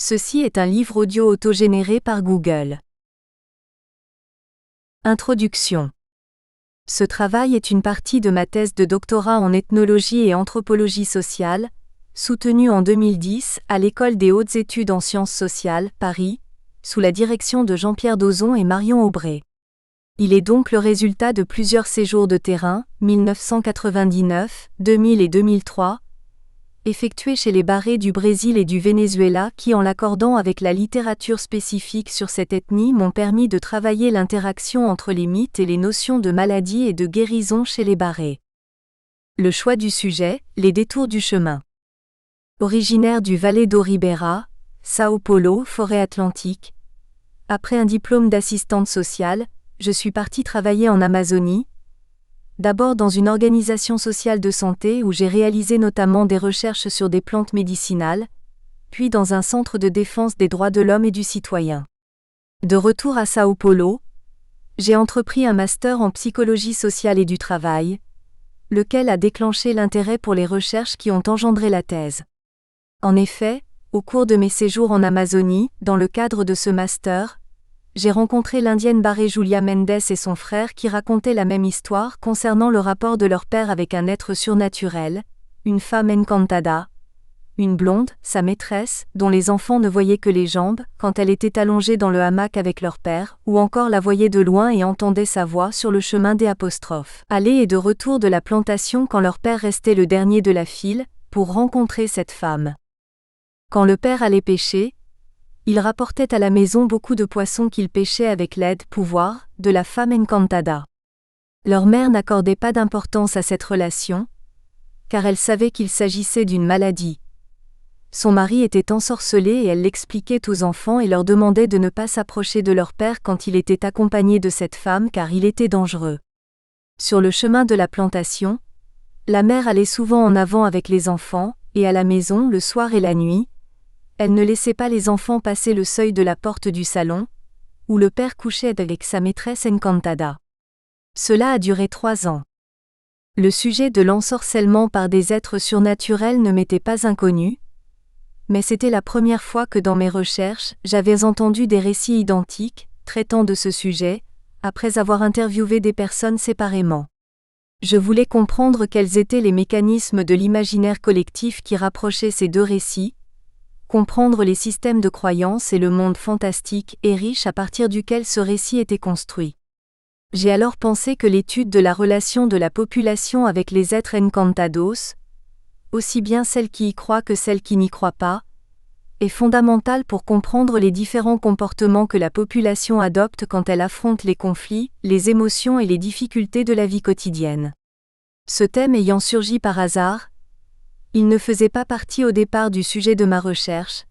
Ceci est un livre audio autogénéré par Google. Introduction. Ce travail est une partie de ma thèse de doctorat en ethnologie et anthropologie sociale, soutenue en 2010 à l'École des hautes études en sciences sociales, Paris, sous la direction de Jean-Pierre Dozon et Marion Aubray. Il est donc le résultat de plusieurs séjours de terrain, 1999, 2000 et 2003, effectués chez les Barrés du Brésil et du Venezuela qui, en l'accordant avec la littérature spécifique sur cette ethnie, m'ont permis de travailler l'interaction entre les mythes et les notions de maladie et de guérison chez les Barrés. Le choix du sujet, les détours du chemin. Originaire du Vale do Ribeira, São Paulo, forêt atlantique, après un diplôme d'assistante sociale, je suis partie travailler en Amazonie, d'abord dans une organisation sociale de santé où j'ai réalisé notamment des recherches sur des plantes médicinales, puis dans un centre de défense des droits de l'homme et du citoyen. De retour à São Paulo, j'ai entrepris un master en psychologie sociale et du travail, lequel a déclenché l'intérêt pour les recherches qui ont engendré la thèse. En effet, au cours de mes séjours en Amazonie, dans le cadre de ce master, j'ai rencontré l'indienne Barré Julia Mendes et son frère qui racontaient la même histoire concernant le rapport de leur père avec un être surnaturel, une femme encantada, une blonde, sa maîtresse, dont les enfants ne voyaient que les jambes, quand elle était allongée dans le hamac avec leur père, ou encore la voyaient de loin et entendaient sa voix sur le chemin des apostrophes. Aller et de retour de la plantation quand leur père restait le dernier de la file, pour rencontrer cette femme. Quand le père allait pêcher, il rapportait à la maison beaucoup de poissons qu'il pêchait avec l'aide, pouvoir, de la femme encantada. Leur mère n'accordait pas d'importance à cette relation, car elle savait qu'il s'agissait d'une maladie. Son mari était ensorcelé et elle l'expliquait aux enfants et leur demandait de ne pas s'approcher de leur père quand il était accompagné de cette femme car il était dangereux. Sur le chemin de la plantation, la mère allait souvent en avant avec les enfants, et à la maison le soir et la nuit, elle ne laissait pas les enfants passer le seuil de la porte du salon, où le père couchait avec sa maîtresse encantada. Cela a duré 3 ans. Le sujet de l'ensorcellement par des êtres surnaturels ne m'était pas inconnu, mais c'était la première fois que dans mes recherches, j'avais entendu des récits identiques, traitant de ce sujet, après avoir interviewé des personnes séparément. Je voulais comprendre quels étaient les mécanismes de l'imaginaire collectif qui rapprochaient ces deux récits, comprendre les systèmes de croyances et le monde fantastique et riche à partir duquel ce récit était construit. J'ai alors pensé que l'étude de la relation de la population avec les êtres encantados, aussi bien celles qui y croient que celles qui n'y croient pas, est fondamentale pour comprendre les différents comportements que la population adopte quand elle affronte les conflits, les émotions et les difficultés de la vie quotidienne. Ce thème ayant surgi par hasard, il ne faisait pas partie au départ du sujet de ma recherche,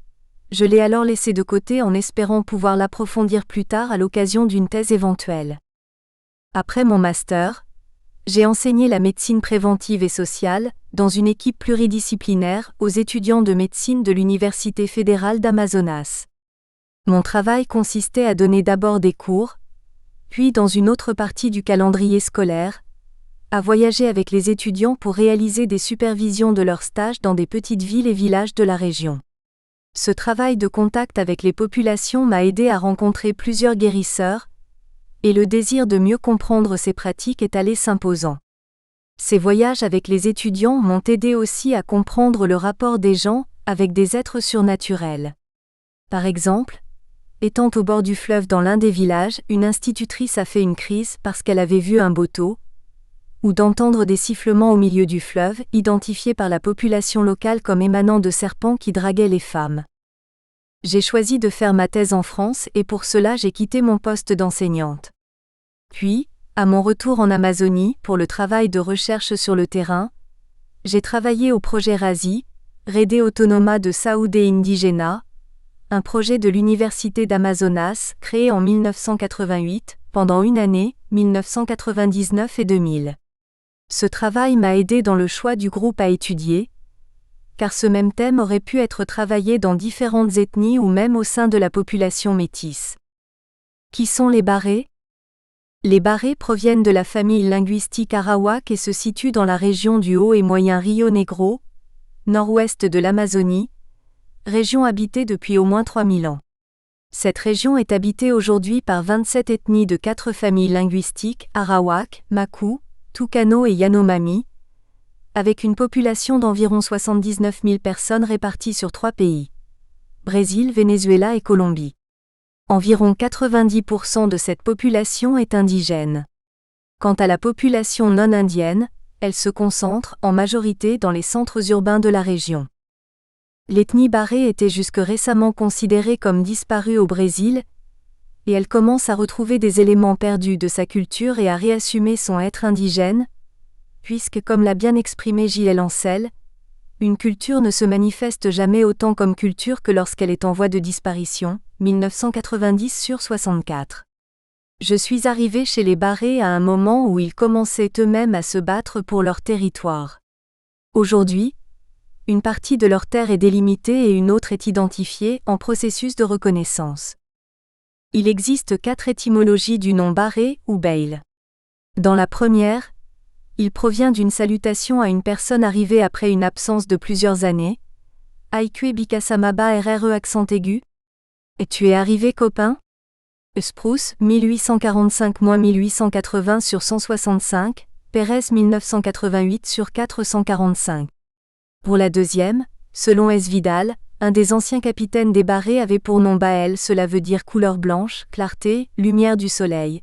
je l'ai alors laissé de côté en espérant pouvoir l'approfondir plus tard à l'occasion d'une thèse éventuelle. Après mon master, j'ai enseigné la médecine préventive et sociale, dans une équipe pluridisciplinaire, aux étudiants de médecine de l'Université fédérale d'Amazonas. Mon travail consistait à donner d'abord des cours, puis dans une autre partie du calendrier scolaire, à voyager avec les étudiants pour réaliser des supervisions de leurs stages dans des petites villes et villages de la région. Ce travail de contact avec les populations m'a aidé à rencontrer plusieurs guérisseurs, et le désir de mieux comprendre ces pratiques est allé s'imposant. Ces voyages avec les étudiants m'ont aidé aussi à comprendre le rapport des gens avec des êtres surnaturels. Par exemple, étant au bord du fleuve dans l'un des villages, une institutrice a fait une crise parce qu'elle avait vu un bateau, ou d'entendre des sifflements au milieu du fleuve, identifiés par la population locale comme émanant de serpents qui draguaient les femmes. J'ai choisi de faire ma thèse en France et pour cela j'ai quitté mon poste d'enseignante. Puis, à mon retour en Amazonie, pour le travail de recherche sur le terrain, j'ai travaillé au projet RASI, Rede Autonoma de Saúde Indígena, un projet de l'Université d'Amazonas créé en 1988, pendant une année, 1999 et 2000. Ce travail m'a aidé dans le choix du groupe à étudier, car ce même thème aurait pu être travaillé dans différentes ethnies ou même au sein de la population métisse. Qui sont les Barrés ? Les Barrés proviennent de la famille linguistique arawak et se situent dans la région du Haut et Moyen Rio Negro, nord-ouest de l'Amazonie, région habitée depuis au moins 3000 ans. Cette région est habitée aujourd'hui par 27 ethnies de 4 familles linguistiques, Arawak, Maku, Tucano et Yanomami, avec une population d'environ 79 000 personnes réparties sur 3 pays: Brésil, Venezuela et Colombie. Environ 90% de cette population est indigène. Quant à la population non indienne, elle se concentre, en majorité, dans les centres urbains de la région. L'ethnie barré était jusque récemment considérée comme disparue au Brésil, et elle commence à retrouver des éléments perdus de sa culture et à réassumer son être indigène, puisque, comme l'a bien exprimé Gilles Ancel, une culture ne se manifeste jamais autant comme culture que lorsqu'elle est en voie de disparition, 1990/64. Je suis arrivé chez les Barrés à un moment où ils commençaient eux-mêmes à se battre pour leur territoire. Aujourd'hui, une partie de leur terre est délimitée et une autre est identifiée, en processus de reconnaissance. Il existe 4 étymologies du nom Barré ou Beil. Dans la première, il provient d'une salutation à une personne arrivée après une absence de plusieurs années. Aikue Bikasamaba RRE accent aigu. Et tu es arrivé, copain? Spruce, 1845-1880 sur 165, Pérez 1988 sur 445. Pour la deuxième, selon S. Vidal, un des anciens capitaines des Barrés avait pour nom Baël, cela veut dire couleur blanche, clarté, lumière du soleil.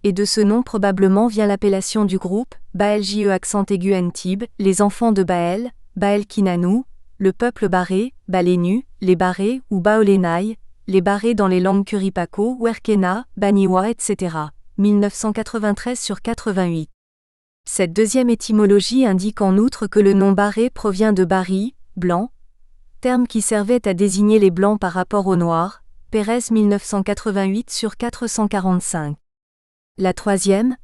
Et de ce nom probablement vient l'appellation du groupe, Baël JE accent aigu Ntib, les enfants de Baël, Baël Kinanu, le peuple Barré, Balénu, les Barrés ou Baolénaï, les Barrés dans les langues Curipako, Werkena, Baniwa, etc. 1993 sur 88. Cette deuxième étymologie indique en outre que le nom Barré provient de Bari, blanc, terme qui servait à désigner les blancs par rapport aux noirs, Pérez 1988 sur 445. La troisième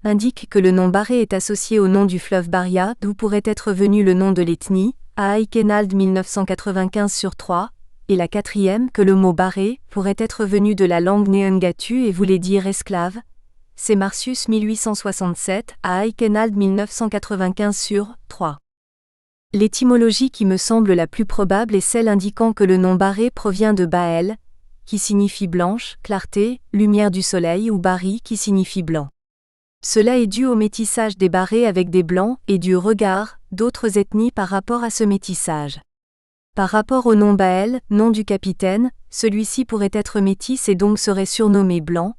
indique que le nom Barré est associé au nom du fleuve Baria, d'où pourrait être venu le nom de l'ethnie, à Aikenald 1995 sur 3, et la quatrième que le mot Barré pourrait être venu de la langue Néungatu et voulait dire esclave, c'est Marcius 1867 à Aikenald 1995 sur 3. L'étymologie qui me semble la plus probable est celle indiquant que le nom Barré provient de Baël, qui signifie blanche, clarté, lumière du soleil, ou Bari qui signifie blanc. Cela est dû au métissage des Barrés avec des blancs et du regard d'autres ethnies par rapport à ce métissage. Par rapport au nom Baël, nom du capitaine, celui-ci pourrait être métis et donc serait surnommé blanc,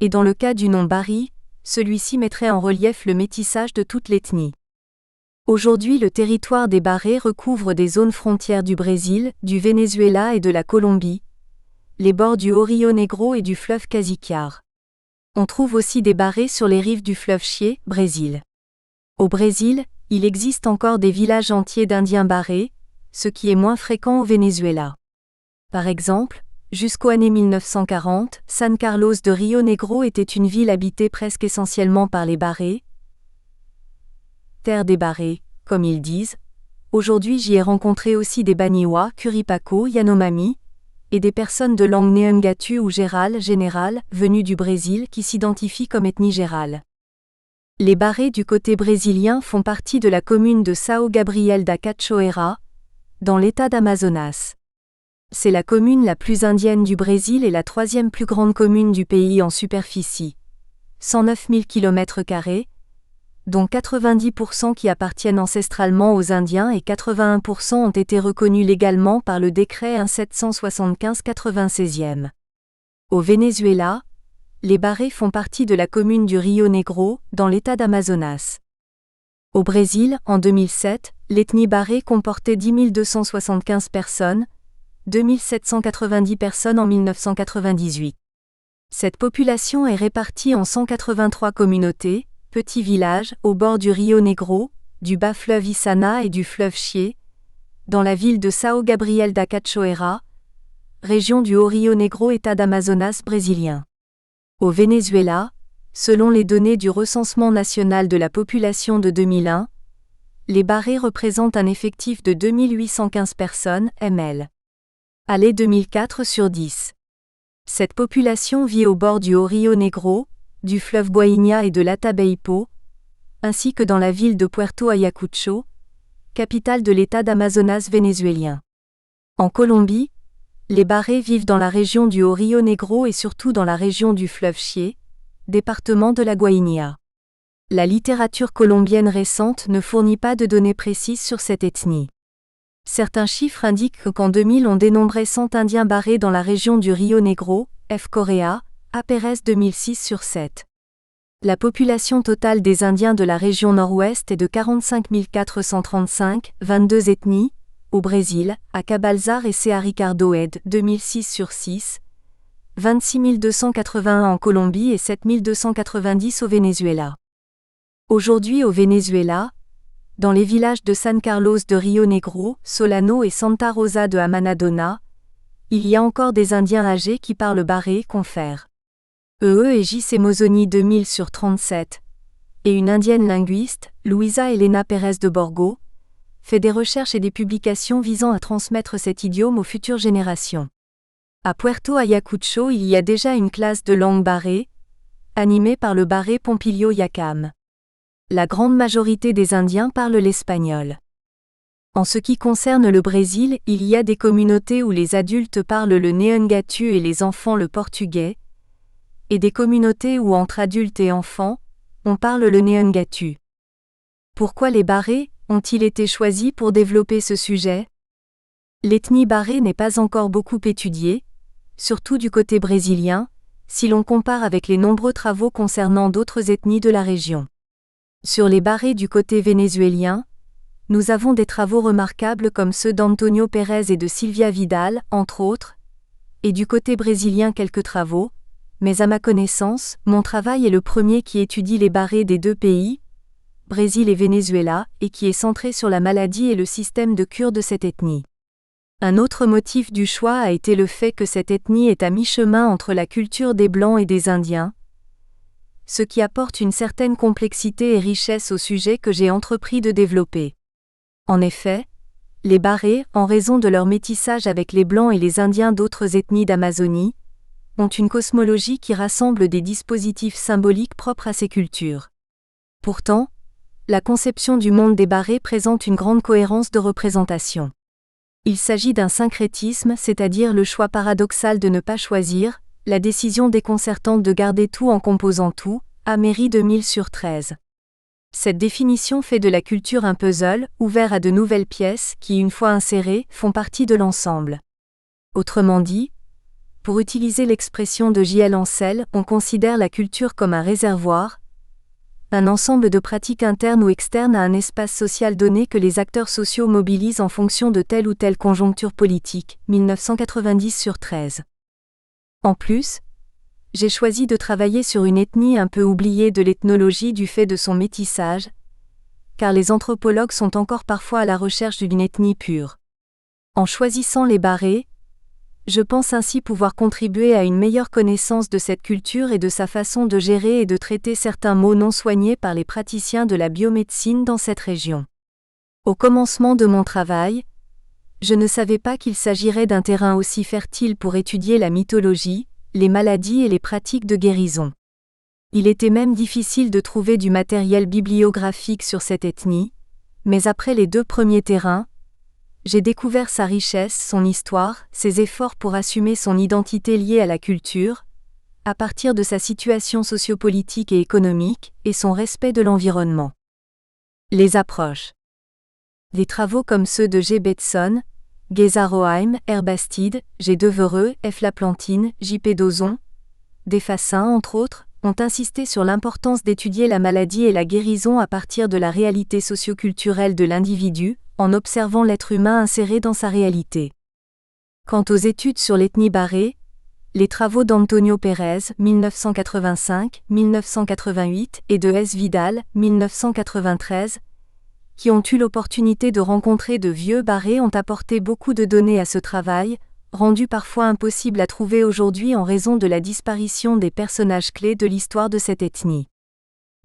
et dans le cas du nom Bari, celui-ci mettrait en relief le métissage de toute l'ethnie. Aujourd'hui, le territoire des Barrés recouvre des zones frontières du Brésil, du Venezuela et de la Colombie, les bords du Rio Negro et du fleuve Cassiquiare. On trouve aussi des Barrés sur les rives du fleuve Chié, Brésil. Au Brésil, il existe encore des villages entiers d'Indiens Barrés, ce qui est moins fréquent au Venezuela. Par exemple, jusqu'aux années 1940, San Carlos de Rio Negro était une ville habitée presque essentiellement par les Barrés. Terre des Barrés, comme ils disent. Aujourd'hui, j'y ai rencontré aussi des Baniwa, Curipako, Yanomami, et des personnes de langue Néungatu ou générale, venues du Brésil qui s'identifient comme ethnie gérale. Les Barrés du côté brésilien font partie de la commune de São Gabriel da Cachoeira, dans l'état d'Amazonas. C'est la commune la plus indienne du Brésil et la 3e plus grande commune du pays en superficie. 109 000 km², dont 90% qui appartiennent ancestralement aux Indiens et 81% ont été reconnus légalement par le décret 1775/96e. Au Venezuela, les Barrés font partie de la commune du Rio Negro, dans l'état d'Amazonas. Au Brésil, en 2007, l'ethnie Barré comportait 10 275 personnes, 2 790 personnes en 1998. Cette population est répartie en 183 communautés, petits villages, au bord du Rio Negro, du bas fleuve Issana et du fleuve Chié, dans la ville de São Gabriel da Cachoeira, région du Haut Rio Negro, état d'Amazonas brésilien. Au Venezuela, selon les données du recensement national de la population de 2001, les Barrés représentent un effectif de 2815 personnes, ml. Allée 2004 sur 10. Cette population vit au bord du Haut Rio Negro, du fleuve Guaíña et de l'Atabaïpo, ainsi que dans la ville de Puerto Ayacucho, capitale de l'état d'Amazonas vénézuélien. En Colombie, les Barrés vivent dans la région du Haut Rio Negro et surtout dans la région du fleuve Chié, département de la Guainía. La littérature colombienne récente ne fournit pas de données précises sur cette ethnie. Certains chiffres indiquent qu'en 2000 on dénombrait 100 Indiens barrés dans la région du Rio Negro, F. Correa, A. Pérez 2006 sur 7. La population totale des Indiens de la région nord-ouest est de 45 435, 22 ethnies, au Brésil, A. Cabalzar et C. A. Ricardo ed. 2006 sur 6, 26 281 en Colombie et 7 290 au Venezuela. Aujourd'hui au Venezuela, dans les villages de San Carlos de Rio Negro, Solano et Santa Rosa de Amanadona, il y a encore des Indiens âgés qui parlent barré, confèrent et J.C. Mozoni 2000 sur 37, et une indienne linguiste, Luisa Elena Pérez de Borgo, fait des recherches et des publications visant à transmettre cet idiome aux futures générations. À Puerto Ayacucho, il y a déjà une classe de langue barré, animée par le barré Pompilio Yacam. La grande majorité des Indiens parlent l'espagnol. En ce qui concerne le Brésil, il y a des communautés où les adultes parlent le Neungatu et les enfants le portugais, et des communautés où entre adultes et enfants, on parle le Neungatu. Pourquoi les Barrés ont-ils été choisis pour développer ce sujet? L'ethnie Barré n'est pas encore beaucoup étudiée, surtout du côté brésilien, si l'on compare avec les nombreux travaux concernant d'autres ethnies de la région. Sur les Barrés du côté vénézuélien, nous avons des travaux remarquables comme ceux d'Antonio Pérez et de Silvia Vidal, entre autres, et du côté brésilien quelques travaux, mais à ma connaissance, mon travail est le premier qui étudie les Barrés des deux pays, Brésil et Venezuela, et qui est centré sur la maladie et le système de cure de cette ethnie. Un autre motif du choix a été le fait que cette ethnie est à mi-chemin entre la culture des Blancs et des Indiens, ce qui apporte une certaine complexité et richesse au sujet que j'ai entrepris de développer. En effet, les Barrés, en raison de leur métissage avec les Blancs et les Indiens d'autres ethnies d'Amazonie, ont une cosmologie qui rassemble des dispositifs symboliques propres à ces cultures. Pourtant, la conception du monde des Barrés présente une grande cohérence de représentation. Il s'agit d'un syncrétisme, c'est-à-dire le choix paradoxal de ne pas choisir, la décision déconcertante de garder tout en composant tout, Améry 2000 sur 13. Cette définition fait de la culture un puzzle, ouvert à de nouvelles pièces qui, une fois insérées, font partie de l'ensemble. Autrement dit, pour utiliser l'expression de J.L. Ancel, on considère la culture comme un réservoir, un ensemble de pratiques internes ou externes à un espace social donné que les acteurs sociaux mobilisent en fonction de telle ou telle conjoncture politique, 1990 sur 13. En plus, j'ai choisi de travailler sur une ethnie un peu oubliée de l'ethnologie du fait de son métissage, car les anthropologues sont encore parfois à la recherche d'une ethnie pure. En choisissant les Barrés, je pense ainsi pouvoir contribuer à une meilleure connaissance de cette culture et de sa façon de gérer et de traiter certains maux non soignés par les praticiens de la biomédecine dans cette région. Au commencement de mon travail, je ne savais pas qu'il s'agirait d'un terrain aussi fertile pour étudier la mythologie, les maladies et les pratiques de guérison. Il était même difficile de trouver du matériel bibliographique sur cette ethnie, mais après les 2 premiers terrains, j'ai découvert sa richesse, son histoire, ses efforts pour assumer son identité liée à la culture, à partir de sa situation sociopolitique et économique, et son respect de l'environnement. Les approches. Des travaux comme ceux de G. Betson, Geza Roheim, R. Bastide, G. Devereux, F. Laplantine, J. P. Dozon, Desfassin entre autres, ont insisté sur l'importance d'étudier la maladie et la guérison à partir de la réalité socioculturelle de l'individu, en observant l'être humain inséré dans sa réalité. Quant aux études sur l'ethnie Barré, les travaux d'Antonio Pérez, 1985-1988, et de S. Vidal, 1993, qui ont eu l'opportunité de rencontrer de vieux Barrés ont apporté beaucoup de données à ce travail, rendu parfois impossible à trouver aujourd'hui en raison de la disparition des personnages clés de l'histoire de cette ethnie.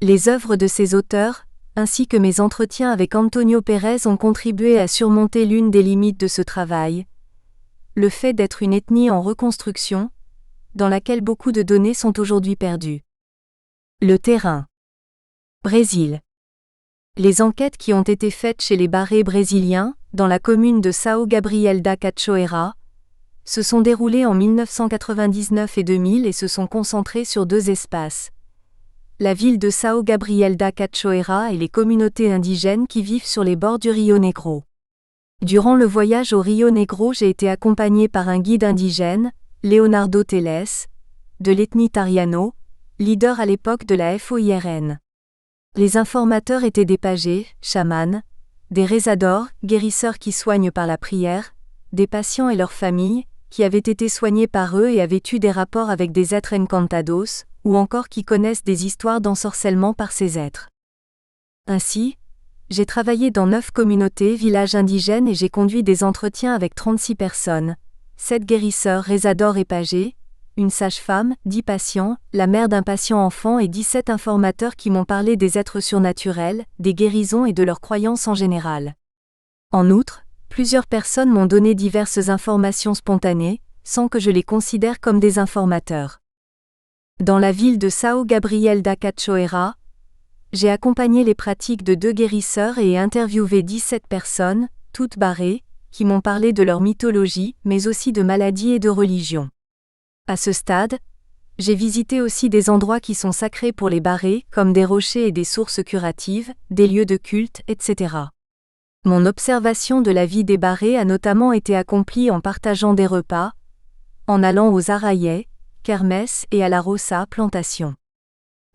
Les œuvres de ces auteurs, ainsi que mes entretiens avec Antonio Pérez ont contribué à surmonter l'une des limites de ce travail, le fait d'être une ethnie en reconstruction, dans laquelle beaucoup de données sont aujourd'hui perdues. Le terrain. Brésil. Les enquêtes qui ont été faites chez les Barrés brésiliens, dans la commune de São Gabriel da Cachoeira, se sont déroulés en 1999 et 2000 et se sont concentrés sur 2 espaces. La ville de São Gabriel da Cachoeira et les communautés indigènes qui vivent sur les bords du Rio Negro. Durant le voyage au Rio Negro, j'ai été accompagné par un guide indigène, Leonardo Teles, de l'ethnie Tariano, leader à l'époque de la FOIRN. Les informateurs étaient des pagés, chamans, des rezadors, guérisseurs qui soignent par la prière, des patients et leurs familles, qui avaient été soignés par eux et avaient eu des rapports avec des êtres encantados, ou encore qui connaissent des histoires d'ensorcellement par ces êtres. Ainsi, j'ai travaillé dans 9 communautés, villages indigènes et j'ai conduit des entretiens avec 36 personnes, 7 guérisseurs, rezadors et pagés, une sage-femme, 10 patients, la mère d'un patient enfant et 17 informateurs qui m'ont parlé des êtres surnaturels, des guérisons et de leurs croyances en général. En outre, plusieurs personnes m'ont donné diverses informations spontanées, sans que je les considère comme des informateurs. Dans la ville de São Gabriel da Cachoeira, j'ai accompagné les pratiques de 2 guérisseurs et interviewé 17 personnes, toutes barrées, qui m'ont parlé de leur mythologie, mais aussi de maladies et de religion. À ce stade, j'ai visité aussi des endroits qui sont sacrés pour les barrés, comme des rochers et des sources curatives, des lieux de culte, etc. Mon observation de la vie des barrés a notamment été accomplie en partageant des repas, en allant aux Arrayais, kermesses et à la Roça plantation.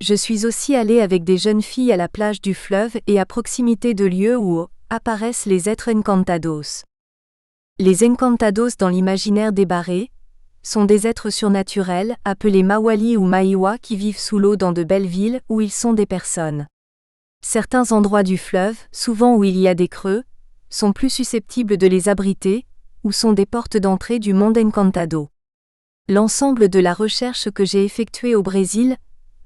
Je suis aussi allé avec des jeunes filles à la plage du fleuve et à proximité de lieux où apparaissent les êtres encantados. Les encantados dans l'imaginaire des barrés sont des êtres surnaturels, appelés Mawali ou Maiwa qui vivent sous l'eau dans de belles villes où ils sont des personnes. Certains endroits du fleuve, souvent où il y a des creux, sont plus susceptibles de les abriter, ou sont des portes d'entrée du monde encantado. L'ensemble de la recherche que j'ai effectuée au Brésil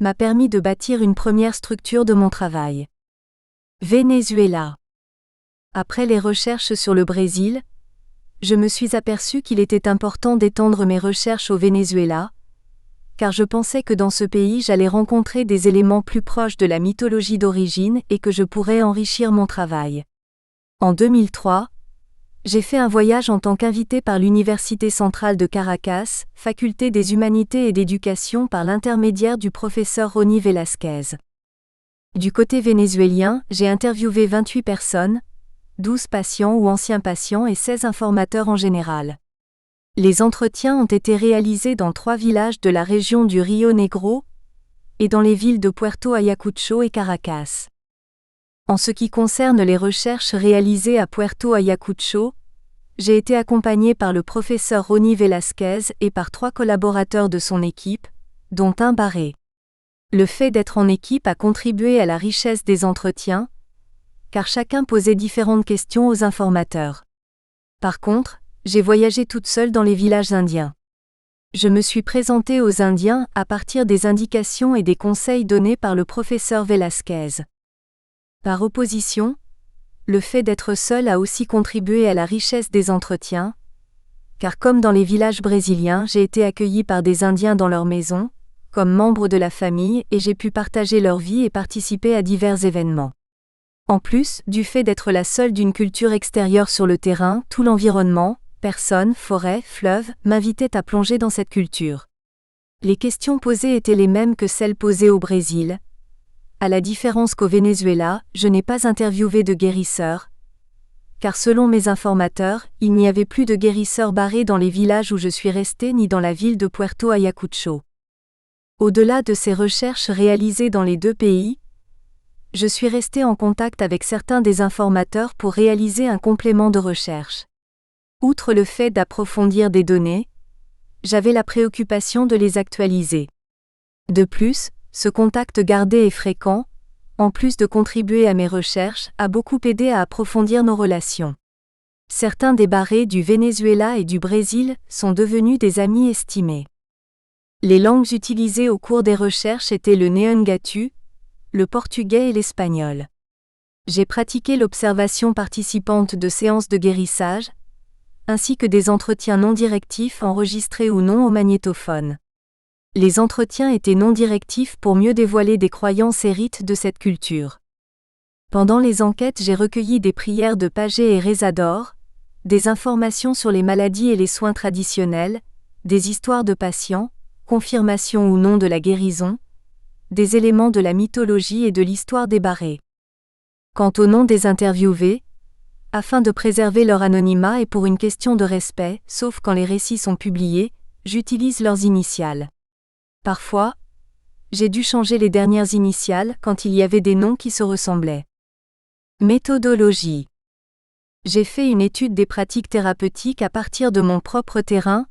m'a permis de bâtir une première structure de mon travail. Venezuela. Après les recherches sur le Brésil, je me suis aperçu qu'il était important d'étendre mes recherches au Venezuela, car je pensais que dans ce pays j'allais rencontrer des éléments plus proches de la mythologie d'origine et que je pourrais enrichir mon travail. En 2003, j'ai fait un voyage en tant qu'invité par l'Université centrale de Caracas, faculté des humanités et d'éducation par l'intermédiaire du professeur Rony Velasquez. Du côté vénézuélien, j'ai interviewé 28 personnes, 12 patients ou anciens patients et 16 informateurs en général. Les entretiens ont été réalisés dans 3 villages de la région du Rio Negro et dans les villes de Puerto Ayacucho et Caracas. En ce qui concerne les recherches réalisées à Puerto Ayacucho, j'ai été accompagné par le professeur Rony Velasquez et par 3 collaborateurs de son équipe, dont un barré. Le fait d'être en équipe a contribué à la richesse des entretiens, car chacun posait différentes questions aux informateurs. Par contre, j'ai voyagé toute seule dans les villages indiens. Je me suis présentée aux Indiens à partir des indications et des conseils donnés par le professeur Velasquez. Par opposition, le fait d'être seul a aussi contribué à la richesse des entretiens, car comme dans les villages brésiliens, j'ai été accueilli par des Indiens dans leur maison, comme membre de la famille, et j'ai pu partager leur vie et participer à divers événements. En plus, du fait d'être la seule d'une culture extérieure sur le terrain, tout l'environnement, personnes, forêts, fleuves, m'invitait à plonger dans cette culture. Les questions posées étaient les mêmes que celles posées au Brésil. À la différence qu'au Venezuela, je n'ai pas interviewé de guérisseurs, car selon mes informateurs, il n'y avait plus de guérisseurs barrés dans les villages où je suis resté ni dans la ville de Puerto Ayacucho. Au-delà de ces recherches réalisées dans les 2 pays, je suis resté en contact avec certains des informateurs pour réaliser un complément de recherche. Outre le fait d'approfondir des données, j'avais la préoccupation de les actualiser. De plus, ce contact gardé et fréquent, en plus de contribuer à mes recherches, a beaucoup aidé à approfondir nos relations. Certains des barrés du Venezuela et du Brésil sont devenus des amis estimés. Les langues utilisées au cours des recherches étaient le Neungatu, le portugais et l'espagnol. J'ai pratiqué l'observation participante de séances de guérissage, ainsi que des entretiens non directifs enregistrés ou non au magnétophone. Les entretiens étaient non directifs pour mieux dévoiler des croyances et rites de cette culture. Pendant les enquêtes, j'ai recueilli des prières de Paget et Rezador, des informations sur les maladies et les soins traditionnels, des histoires de patients, confirmation ou non de la guérison, des éléments de la mythologie et de l'histoire des barrés. Quant au nom des interviewés, afin de préserver leur anonymat et pour une question de respect, sauf quand les récits sont publiés, j'utilise leurs initiales. Parfois, j'ai dû changer les dernières initiales quand il y avait des noms qui se ressemblaient. Méthodologie. J'ai fait une étude des pratiques thérapeutiques à partir de mon propre terrain,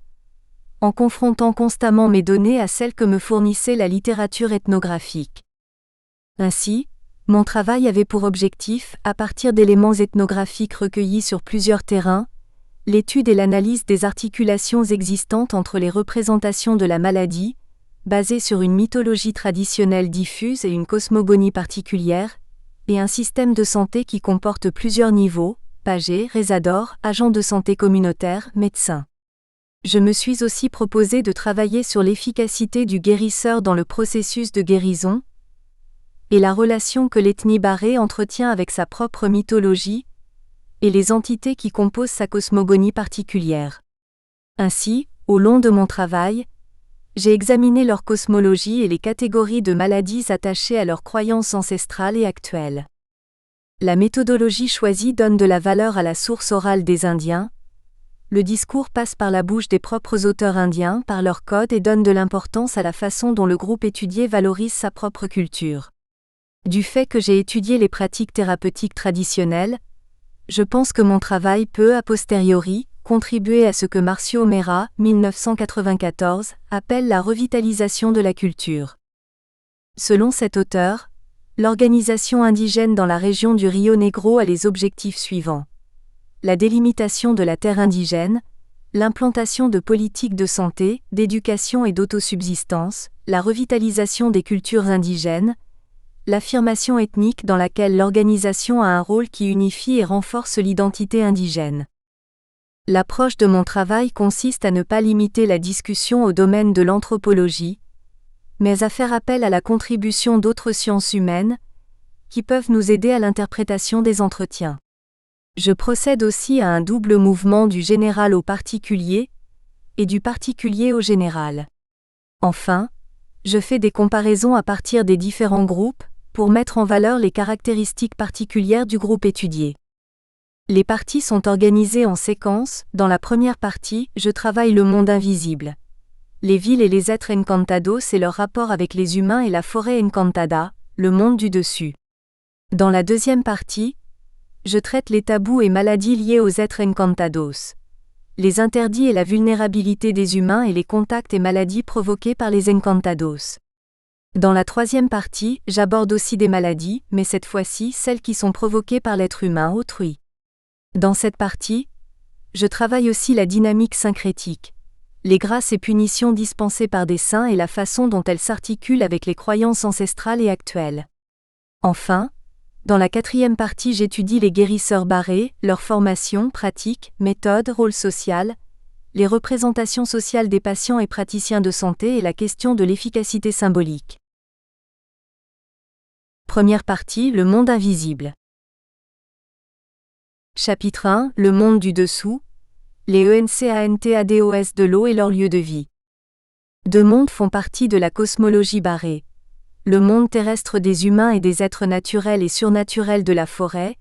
en confrontant constamment mes données à celles que me fournissait la littérature ethnographique. Ainsi, mon travail avait pour objectif, à partir d'éléments ethnographiques recueillis sur plusieurs terrains, l'étude et l'analyse des articulations existantes entre les représentations de la maladie, basées sur une mythologie traditionnelle diffuse et une cosmogonie particulière, et un système de santé qui comporte plusieurs niveaux, Paget, Rezador, agents de santé communautaire, médecins. Je me suis aussi proposé de travailler sur l'efficacité du guérisseur dans le processus de guérison, et la relation que l'ethnie barrée entretient avec sa propre mythologie, et les entités qui composent sa cosmogonie particulière. Ainsi, au long de mon travail, j'ai examiné leur cosmologie et les catégories de maladies attachées à leurs croyances ancestrales et actuelles. La méthodologie choisie donne de la valeur à la source orale des Indiens. Le discours passe par la bouche des propres auteurs indiens, par leur code et donne de l'importance à la façon dont le groupe étudié valorise sa propre culture. Du fait que j'ai étudié les pratiques thérapeutiques traditionnelles, je pense que mon travail peut, a posteriori, contribuer à ce que Marcio Meira, 1994, appelle la revitalisation de la culture. Selon cet auteur, l'organisation indigène dans la région du Rio Negro a les objectifs suivants. La délimitation de la terre indigène, l'implantation de politiques de santé, d'éducation et d'autosubsistance, la revitalisation des cultures indigènes, l'affirmation ethnique dans laquelle l'organisation a un rôle qui unifie et renforce l'identité indigène. L'approche de mon travail consiste à ne pas limiter la discussion au domaine de l'anthropologie, mais à faire appel à la contribution d'autres sciences humaines, qui peuvent nous aider à l'interprétation des entretiens. Je procède aussi à un double mouvement du général au particulier, et du particulier au général. Enfin, je fais des comparaisons à partir des différents groupes, pour mettre en valeur les caractéristiques particulières du groupe étudié. Les parties sont organisées en séquence. Dans la première partie, je travaille le monde invisible. Les villes et les êtres encantados et leur rapport avec les humains et la forêt encantada, le monde du dessus. Dans la deuxième partie, je traite les tabous et maladies liées aux êtres encantados, les interdits et la vulnérabilité des humains et les contacts et maladies provoqués par les encantados. Dans la troisième partie, j'aborde aussi des maladies, mais cette fois-ci celles qui sont provoquées par l'être humain autrui. Dans cette partie, je travaille aussi la dynamique syncrétique, les grâces et punitions dispensées par des saints et la façon dont elles s'articulent avec les croyances ancestrales et actuelles. Enfin, dans la quatrième partie, j'étudie les guérisseurs barrés, leur formation, pratique, méthode, rôle social, les représentations sociales des patients et praticiens de santé et la question de l'efficacité symbolique. Première partie, le monde invisible. Chapitre 1, le monde du dessous, les ENCANTADOS de l'eau et leur lieu de vie. Deux mondes font partie de la cosmologie barrée. Le monde terrestre des humains et des êtres naturels et surnaturels de la forêt,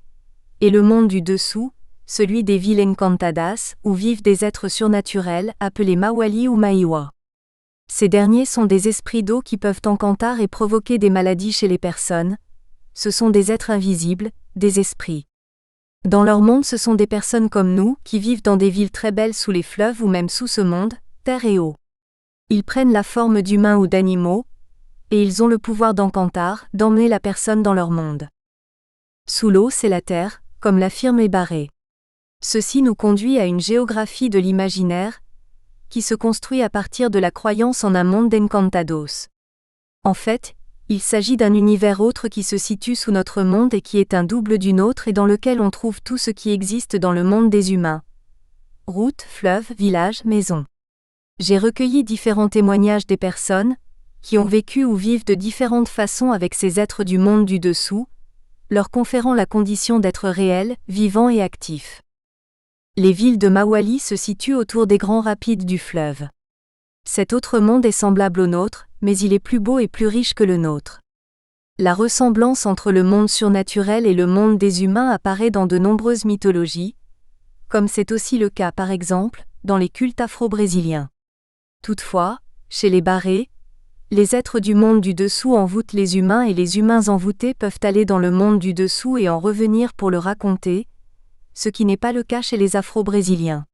et le monde du dessous, celui des villes encantadas, où vivent des êtres surnaturels, appelés Mawali ou Maiwa. Ces derniers sont des esprits d'eau qui peuvent encantar et provoquer des maladies chez les personnes. Ce sont des êtres invisibles, des esprits. Dans leur monde, ce sont des personnes comme nous, qui vivent dans des villes très belles sous les fleuves ou même sous ce monde, terre et eau. Ils prennent la forme d'humains ou d'animaux, et ils ont le pouvoir d'encantar, d'emmener la personne dans leur monde. Sous l'eau, c'est la terre, comme l'affirme Ebarré. Ceci nous conduit à une géographie de l'imaginaire, qui se construit à partir de la croyance en un monde d'encantados. En fait, il s'agit d'un univers autre qui se situe sous notre monde et qui est un double du nôtre et dans lequel on trouve tout ce qui existe dans le monde des humains. Routes, fleuves, villages, maisons. J'ai recueilli différents témoignages des personnes, qui ont vécu ou vivent de différentes façons avec ces êtres du monde du dessous, leur conférant la condition d'être réels, vivants et actifs. Les villes de Mawali se situent autour des grands rapides du fleuve. Cet autre monde est semblable au nôtre, mais il est plus beau et plus riche que le nôtre. La ressemblance entre le monde surnaturel et le monde des humains apparaît dans de nombreuses mythologies, comme c'est aussi le cas par exemple, dans les cultes afro-brésiliens. Toutefois, chez les Barré, les êtres du monde du dessous envoûtent les humains et les humains envoûtés peuvent aller dans le monde du dessous et en revenir pour le raconter, ce qui n'est pas le cas chez les afro-brésiliens.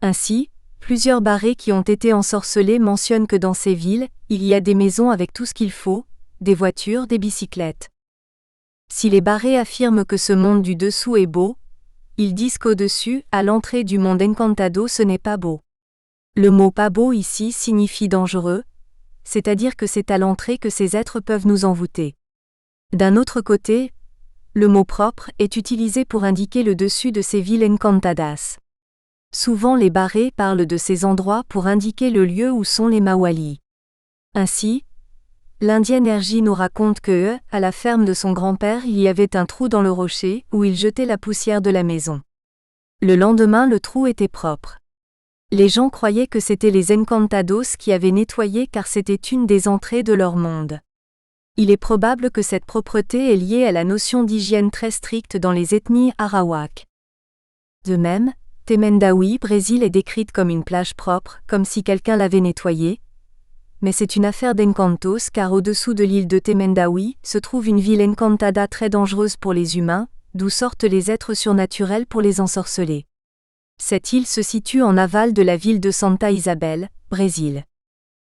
Ainsi, plusieurs Barré qui ont été ensorcelés mentionnent que dans ces villes, il y a des maisons avec tout ce qu'il faut, des voitures, des bicyclettes. Si les Barré affirment que ce monde du dessous est beau, ils disent qu'au-dessus, à l'entrée du monde Encantado ce n'est pas beau. Le mot pas beau ici signifie dangereux, c'est-à-dire que c'est à l'entrée que ces êtres peuvent nous envoûter. D'un autre côté, le mot propre est utilisé pour indiquer le dessus de ces villes encantadas. Souvent les Barré parlent de ces endroits pour indiquer le lieu où sont les Mawali. Ainsi, l'Indienne Ergie nous raconte que, à la ferme de son grand-père il y avait un trou dans le rocher où il jetait la poussière de la maison. Le lendemain le trou était propre. Les gens croyaient que c'était les Encantados qui avaient nettoyé car c'était une des entrées de leur monde. Il est probable que cette propreté est liée à la notion d'hygiène très stricte dans les ethnies arawak. De même, Temendaoui, Brésil est décrite comme une plage propre, comme si quelqu'un l'avait nettoyée. Mais c'est une affaire d'encantos car au-dessous de l'île de Temendaoui se trouve une ville encantada très dangereuse pour les humains, d'où sortent les êtres surnaturels pour les ensorceler. Cette île se situe en aval de la ville de Santa Isabel, Brésil.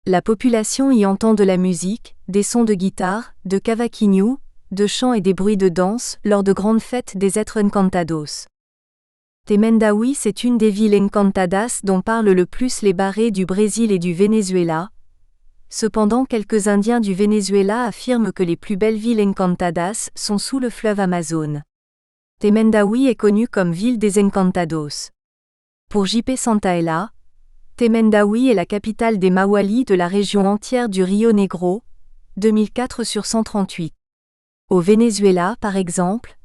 La population y entend de la musique, des sons de guitare, de cavaquinho, de chants et des bruits de danse lors de grandes fêtes des êtres encantados. Temendaoui c'est une des villes encantadas dont parlent le plus les Barré du Brésil et du Venezuela. Cependant quelques Indiens du Venezuela affirment que les plus belles villes encantadas sont sous le fleuve Amazone. Temendaoui est connue comme ville des encantados. Pour J.P. Santaella, Temendaoui est la capitale des Mawali de la région entière du Rio Negro, 2004/138. Au Venezuela, par exemple,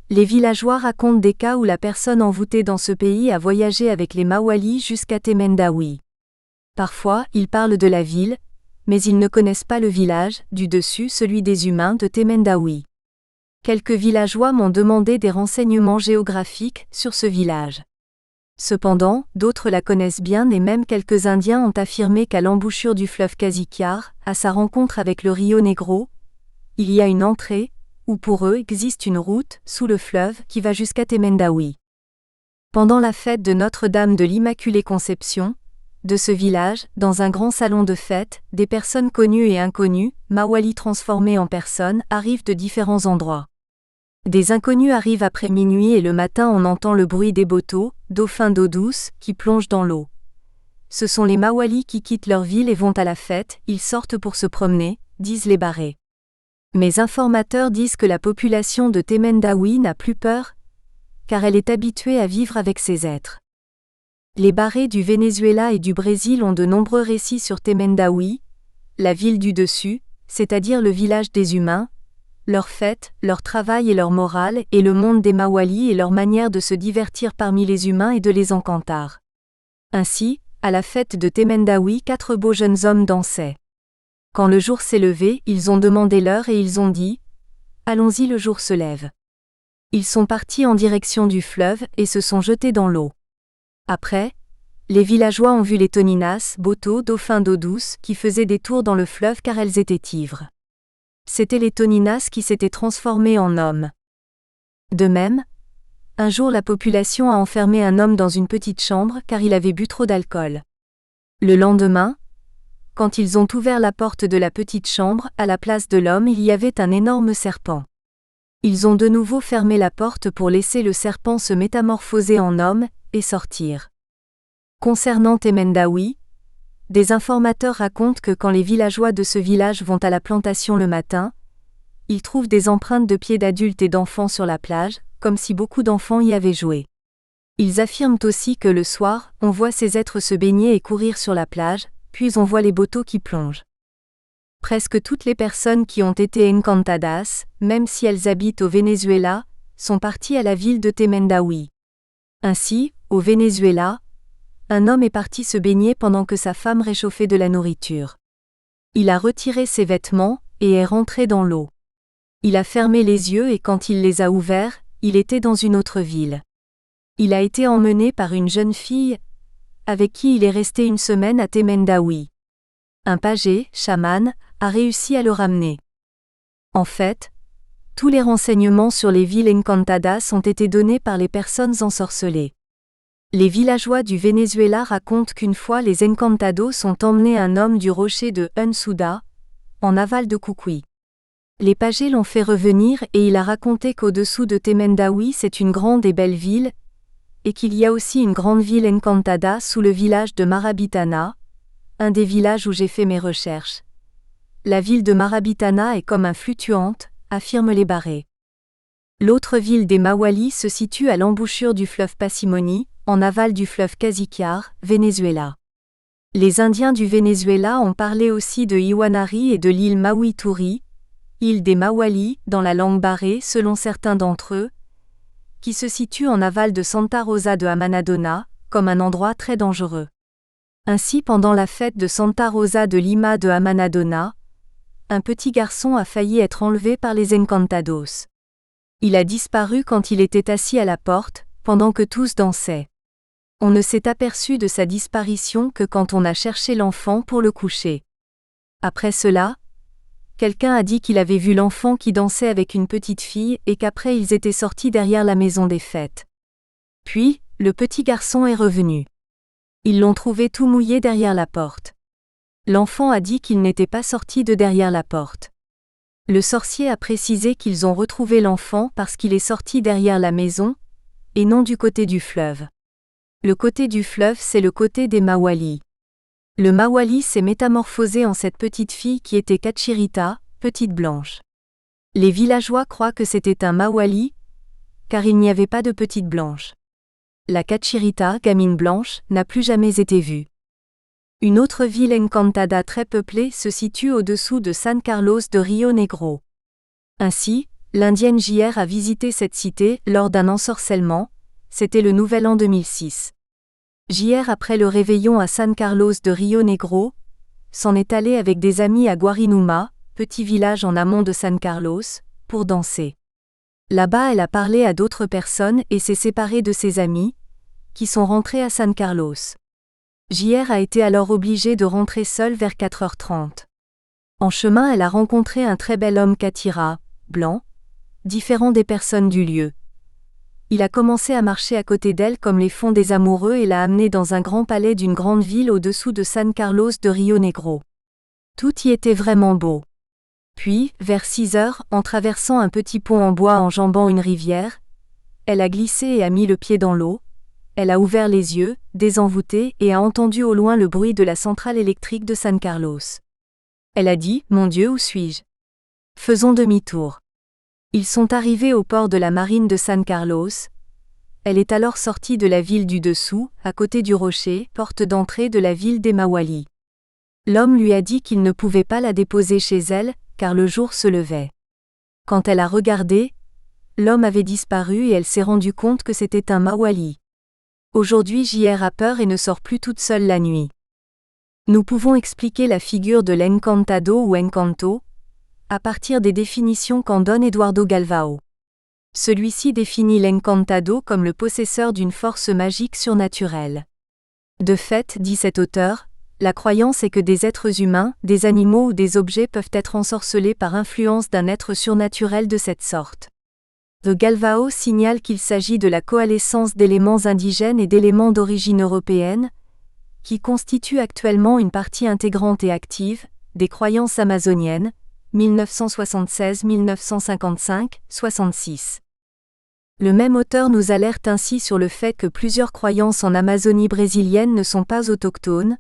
les villageois racontent des cas où la personne envoûtée dans ce pays a voyagé avec les Mawali jusqu'à Temendaoui. Parfois, ils parlent de la ville, mais ils ne connaissent pas le village, du dessus celui des humains de Temendaoui. Quelques villageois m'ont demandé des renseignements géographiques sur ce village. Cependant, d'autres la connaissent bien et même quelques Indiens ont affirmé qu'à l'embouchure du fleuve Caziquiare, à sa rencontre avec le Rio Negro, il y a une entrée, où pour eux existe une route, sous le fleuve, qui va jusqu'à Temendaoui. Pendant la fête de Notre-Dame de l'Immaculée Conception, de ce village, dans un grand salon de fête, des personnes connues et inconnues, Mawali transformées en personnes, arrivent de différents endroits. Des inconnus arrivent après minuit et le matin on entend le bruit des bateaux, dauphins d'eau douce, qui plongent dans l'eau. Ce sont les Mawali qui quittent leur ville et vont à la fête, ils sortent pour se promener, disent les Barré. Mes informateurs disent que la population de Temendaoui n'a plus peur, car elle est habituée à vivre avec ces êtres. Les Barré du Venezuela et du Brésil ont de nombreux récits sur Temendaoui, la ville du dessus, c'est-à-dire le village des humains, leurs fêtes, leur travail et leur morale, et le monde des Mawali et leur manière de se divertir parmi les humains et de les encantar. Ainsi, à la fête de Temendaoui 4 beaux jeunes hommes dansaient. Quand le jour s'est levé, ils ont demandé l'heure et ils ont dit « Allons-y, le jour se lève ». Ils sont partis en direction du fleuve et se sont jetés dans l'eau. Après, les villageois ont vu les toninas, bateaux, dauphins d'eau douce, qui faisaient des tours dans le fleuve car elles étaient ivres. C'étaient les toninas qui s'étaient transformés en hommes. De même, un jour la population a enfermé un homme dans une petite chambre car il avait bu trop d'alcool. Le lendemain, quand ils ont ouvert la porte de la petite chambre, à la place de l'homme il y avait un énorme serpent. Ils ont de nouveau fermé la porte pour laisser le serpent se métamorphoser en homme et sortir. Concernant Temendaoui, des informateurs racontent que quand les villageois de ce village vont à la plantation le matin, ils trouvent des empreintes de pieds d'adultes et d'enfants sur la plage, comme si beaucoup d'enfants y avaient joué. Ils affirment aussi que le soir, on voit ces êtres se baigner et courir sur la plage, puis on voit les bateaux qui plongent. Presque toutes les personnes qui ont été encantadas, même si elles habitent au Venezuela, sont parties à la ville de Temendahui. Ainsi, au Venezuela, un homme est parti se baigner pendant que sa femme réchauffait de la nourriture. Il a retiré ses vêtements et est rentré dans l'eau. Il a fermé les yeux et quand il les a ouverts, il était dans une autre ville. Il a été emmené par une jeune fille, avec qui il est resté une semaine à Temendahui. Un pagé, chaman, a réussi à le ramener. En fait, tous les renseignements sur les villes encantadas ont été donnés par les personnes ensorcelées. Les villageois du Venezuela racontent qu'une fois les encantados ont emmené un homme du rocher de Unsuda, en aval de Cucuy. Les pagés l'ont fait revenir et il a raconté qu'au-dessous de Temendahui c'est une grande et belle ville, et qu'il y a aussi une grande ville encantada sous le village de Marabitana, un des villages où j'ai fait mes recherches. La ville de Marabitana est comme un fluctuante, affirment les Barrés. L'autre ville des Mawali se situe à l'embouchure du fleuve Passimoni, en aval du fleuve Cassiquiare, Venezuela. Les Indiens du Venezuela ont parlé aussi de Iwanari et de l'île Mawituri, île des Mawali, dans la langue barrée selon certains d'entre eux, qui se situe en aval de Santa Rosa de Amanadona, comme un endroit très dangereux. Ainsi pendant la fête de Santa Rosa de Lima de Amanadona, un petit garçon a failli être enlevé par les encantados. Il a disparu quand il était assis à la porte, pendant que tous dansaient. On ne s'est aperçu de sa disparition que quand on a cherché l'enfant pour le coucher. Après cela, quelqu'un a dit qu'il avait vu l'enfant qui dansait avec une petite fille et qu'après ils étaient sortis derrière la maison des fêtes. Puis, le petit garçon est revenu. Ils l'ont trouvé tout mouillé derrière la porte. L'enfant a dit qu'il n'était pas sorti de derrière la porte. Le sorcier a précisé qu'ils ont retrouvé l'enfant parce qu'il est sorti derrière la maison, et non du côté du fleuve. Le côté du fleuve c'est le côté des Mawali. Le Mawali s'est métamorphosé en cette petite fille qui était Cachirita, petite blanche. Les villageois croient que c'était un Mawali, car il n'y avait pas de petite blanche. La Cachirita, gamine blanche, n'a plus jamais été vue. Une autre ville encantada très peuplée se situe au-dessous de San Carlos de Rio Negro. Ainsi, l'indienne JR a visité cette cité lors d'un ensorcellement, c'était le Nouvel An 2006. JR après le réveillon à San Carlos de Rio Negro, s'en est allée avec des amis à Guarinuma, petit village en amont de San Carlos, pour danser. Là-bas elle a parlé à d'autres personnes et s'est séparée de ses amis, qui sont rentrés à San Carlos. JR a été alors obligée de rentrer seule vers 4h30. En chemin elle a rencontré un très bel homme Katira, blanc, différent des personnes du lieu. Il a commencé à marcher à côté d'elle comme les font des amoureux et l'a amenée dans un grand palais d'une grande ville au-dessous de San Carlos de Rio Negro. Tout y était vraiment beau. Puis, vers 6h, en traversant un petit pont en bois enjambant une rivière, elle a glissé et a mis le pied dans l'eau, elle a ouvert les yeux, désenvoûtée et a entendu au loin le bruit de la centrale électrique de San Carlos. Elle a dit « Mon Dieu, où suis-je ? Faisons demi-tour. » Ils sont arrivés au port de la marine de San Carlos. Elle est alors sortie de la ville du dessous, à côté du rocher, porte d'entrée de la ville des Mawali. L'homme lui a dit qu'il ne pouvait pas la déposer chez elle, car le jour se levait. Quand elle a regardé, l'homme avait disparu et elle s'est rendue compte que c'était un Mawali. Aujourd'hui JR a peur et ne sort plus toute seule la nuit. Nous pouvons expliquer la figure de l'encantado ou encanto, à partir des définitions qu'en donne Eduardo Galvao. Celui-ci définit l'encantado comme le possesseur d'une force magique surnaturelle. De fait, dit cet auteur, la croyance est que des êtres humains, des animaux ou des objets peuvent être ensorcelés par influence d'un être surnaturel de cette sorte. De Galvao signale qu'il s'agit de la coalescence d'éléments indigènes et d'éléments d'origine européenne, qui constituent actuellement une partie intégrante et active, des croyances amazoniennes, 1976-1955-66. Le même auteur nous alerte ainsi sur le fait que plusieurs croyances en Amazonie brésilienne ne sont pas autochtones,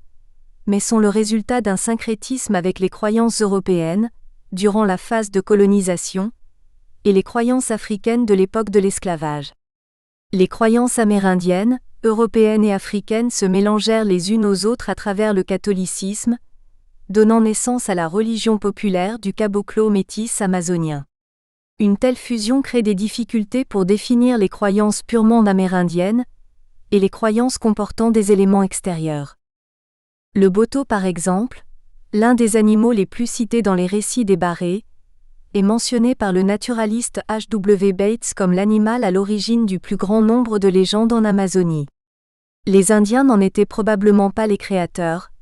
mais sont le résultat d'un syncrétisme avec les croyances européennes, durant la phase de colonisation, et les croyances africaines de l'époque de l'esclavage. Les croyances amérindiennes, européennes et africaines se mélangèrent les unes aux autres à travers le catholicisme, donnant naissance à la religion populaire du caboclo métis amazonien. Une telle fusion crée des difficultés pour définir les croyances purement amérindiennes et les croyances comportant des éléments extérieurs. Le boto par exemple, l'un des animaux les plus cités dans les récits des Barrés, est mentionné par le naturaliste H.W. Bates comme l'animal à l'origine du plus grand nombre de légendes en Amazonie. Les Indiens n'en étaient probablement pas les créateurs,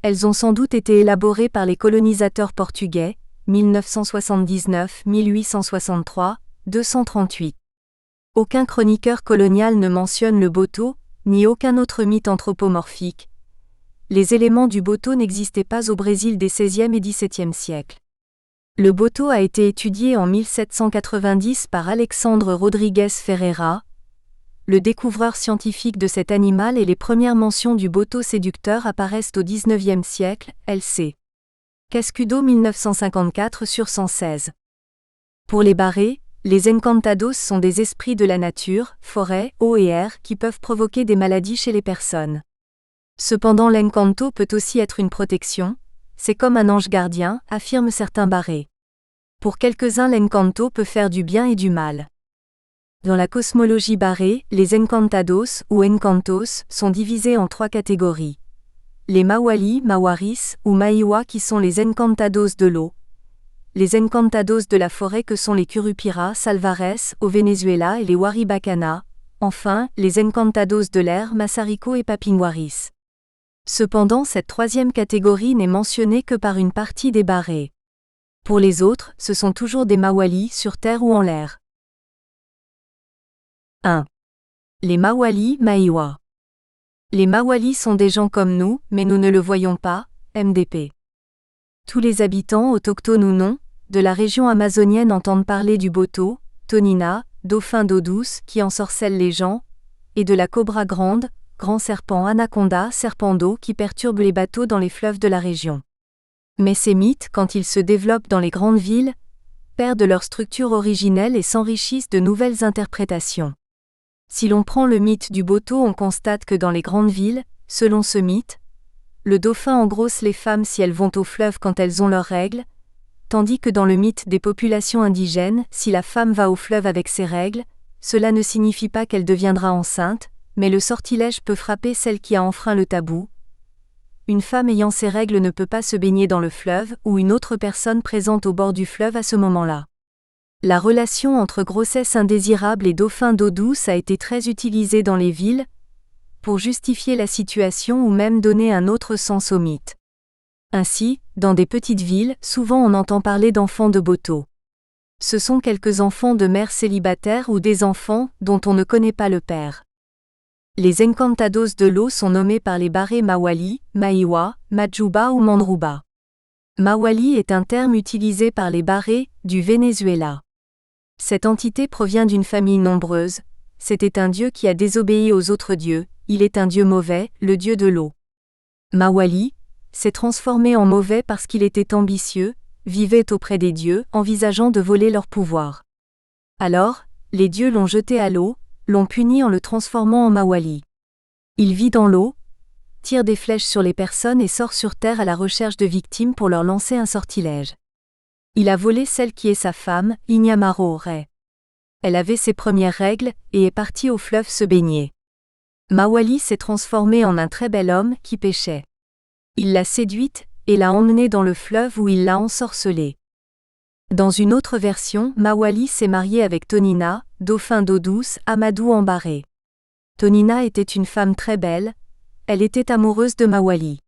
elles ont sans doute été élaborées par les colonisateurs portugais, 1979-1863, 238. Aucun chroniqueur colonial ne mentionne le boto, ni aucun autre mythe anthropomorphique. Les éléments du boto n'existaient pas au Brésil des XVIe et XVIIe siècles. Le boto a été étudié en 1790 par Alexandre Rodrigues Ferreira, le découvreur scientifique de cet animal, et les premières mentions du boto séducteur apparaissent au XIXe siècle, L.C. Cascudo 1954 sur 116. Pour les Barrés, les encantados sont des esprits de la nature, forêt, eau et air qui peuvent provoquer des maladies chez les personnes. Cependant l'encanto peut aussi être une protection, c'est comme un ange gardien, affirment certains Barrés. Pour quelques-uns l'encanto peut faire du bien et du mal. Dans la cosmologie Barré, les encantados ou encantos sont divisés en 3 catégories. Les mawali, mawaris ou maiwa qui sont les encantados de l'eau, les encantados de la forêt que sont les curupira, salvares au Venezuela et les waribacana, enfin les encantados de l'air, massarico et papinguaris. Cependant cette 3e catégorie n'est mentionnée que par une partie des Barrés. Pour les autres, ce sont toujours des mawali sur terre ou en l'air. 1. Les mawali, maiwa. Les mawali sont des gens comme nous, mais nous ne le voyons pas, MDP. Tous les habitants, autochtones ou non, de la région amazonienne entendent parler du boto, tonina, dauphin d'eau douce qui ensorcelle les gens, et de la cobra grande, grand serpent anaconda, serpent d'eau qui perturbe les bateaux dans les fleuves de la région. Mais ces mythes, quand ils se développent dans les grandes villes, perdent leur structure originelle et s'enrichissent de nouvelles interprétations. Si l'on prend le mythe du boto, on constate que dans les grandes villes, selon ce mythe, le dauphin engrosse les femmes si elles vont au fleuve quand elles ont leurs règles, tandis que dans le mythe des populations indigènes, si la femme va au fleuve avec ses règles, cela ne signifie pas qu'elle deviendra enceinte, mais le sortilège peut frapper celle qui a enfreint le tabou. Une femme ayant ses règles ne peut pas se baigner dans le fleuve ou une autre personne présente au bord du fleuve à ce moment-là. La relation entre grossesse indésirable et dauphin d'eau douce a été très utilisée dans les villes, pour justifier la situation ou même donner un autre sens au mythe. Ainsi, dans des petites villes, souvent on entend parler d'enfants de boto. Ce sont quelques enfants de mères célibataires ou des enfants dont on ne connaît pas le père. Les encantados de l'eau sont nommés par les Barrés mawali, maiwa, majuba ou mandruba. Mawali est un terme utilisé par les Barrés du Venezuela. Cette entité provient d'une famille nombreuse, c'était un dieu qui a désobéi aux autres dieux, il est un dieu mauvais, le dieu de l'eau. Mawali s'est transformé en mauvais parce qu'il était ambitieux, vivait auprès des dieux, envisageant de voler leur pouvoir. Alors, les dieux l'ont jeté à l'eau, l'ont puni en le transformant en Mawali. Il vit dans l'eau, tire des flèches sur les personnes et sort sur terre à la recherche de victimes pour leur lancer un sortilège. Il a volé celle qui est sa femme, Inyamaro Ray. Elle avait ses premières règles et est partie au fleuve se baigner. Mawali s'est transformé en un très bel homme qui pêchait. Il l'a séduite et l'a emmenée dans le fleuve où il l'a ensorcelée. Dans une autre version, Mawali s'est marié avec Tonina, dauphin d'eau douce, Amadou en Barré. Tonina était une femme très belle, elle était amoureuse de Mawali.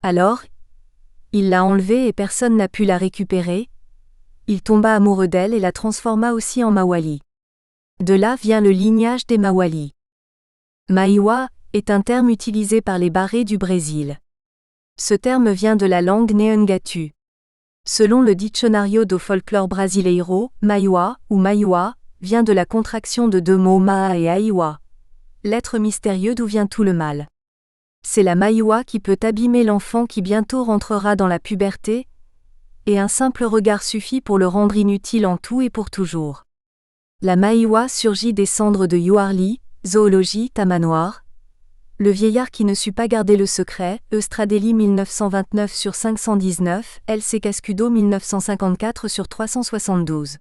Alors, il l'a enlevée et personne n'a pu la récupérer. Il tomba amoureux d'elle et la transforma aussi en Mawali. De là vient le lignage des Mawali. Maiwa est un terme utilisé par les Barrés du Brésil. Ce terme vient de la langue Neungatu. Selon le Dicionário do Folclore Brasileiro, Maiwa ou Maiwa vient de la contraction de deux mots Maa et Aiwa, l'être mystérieux d'où vient tout le mal. C'est la Maiwa qui peut abîmer l'enfant qui bientôt rentrera dans la puberté, et un simple regard suffit pour le rendre inutile en tout et pour toujours. La Maiwa surgit des cendres de Yuarli, zoologie Tamanoir. Le vieillard qui ne sut pas garder le secret, Eustradelli 1929 sur 519, L.C. Cascudo 1954 sur 372.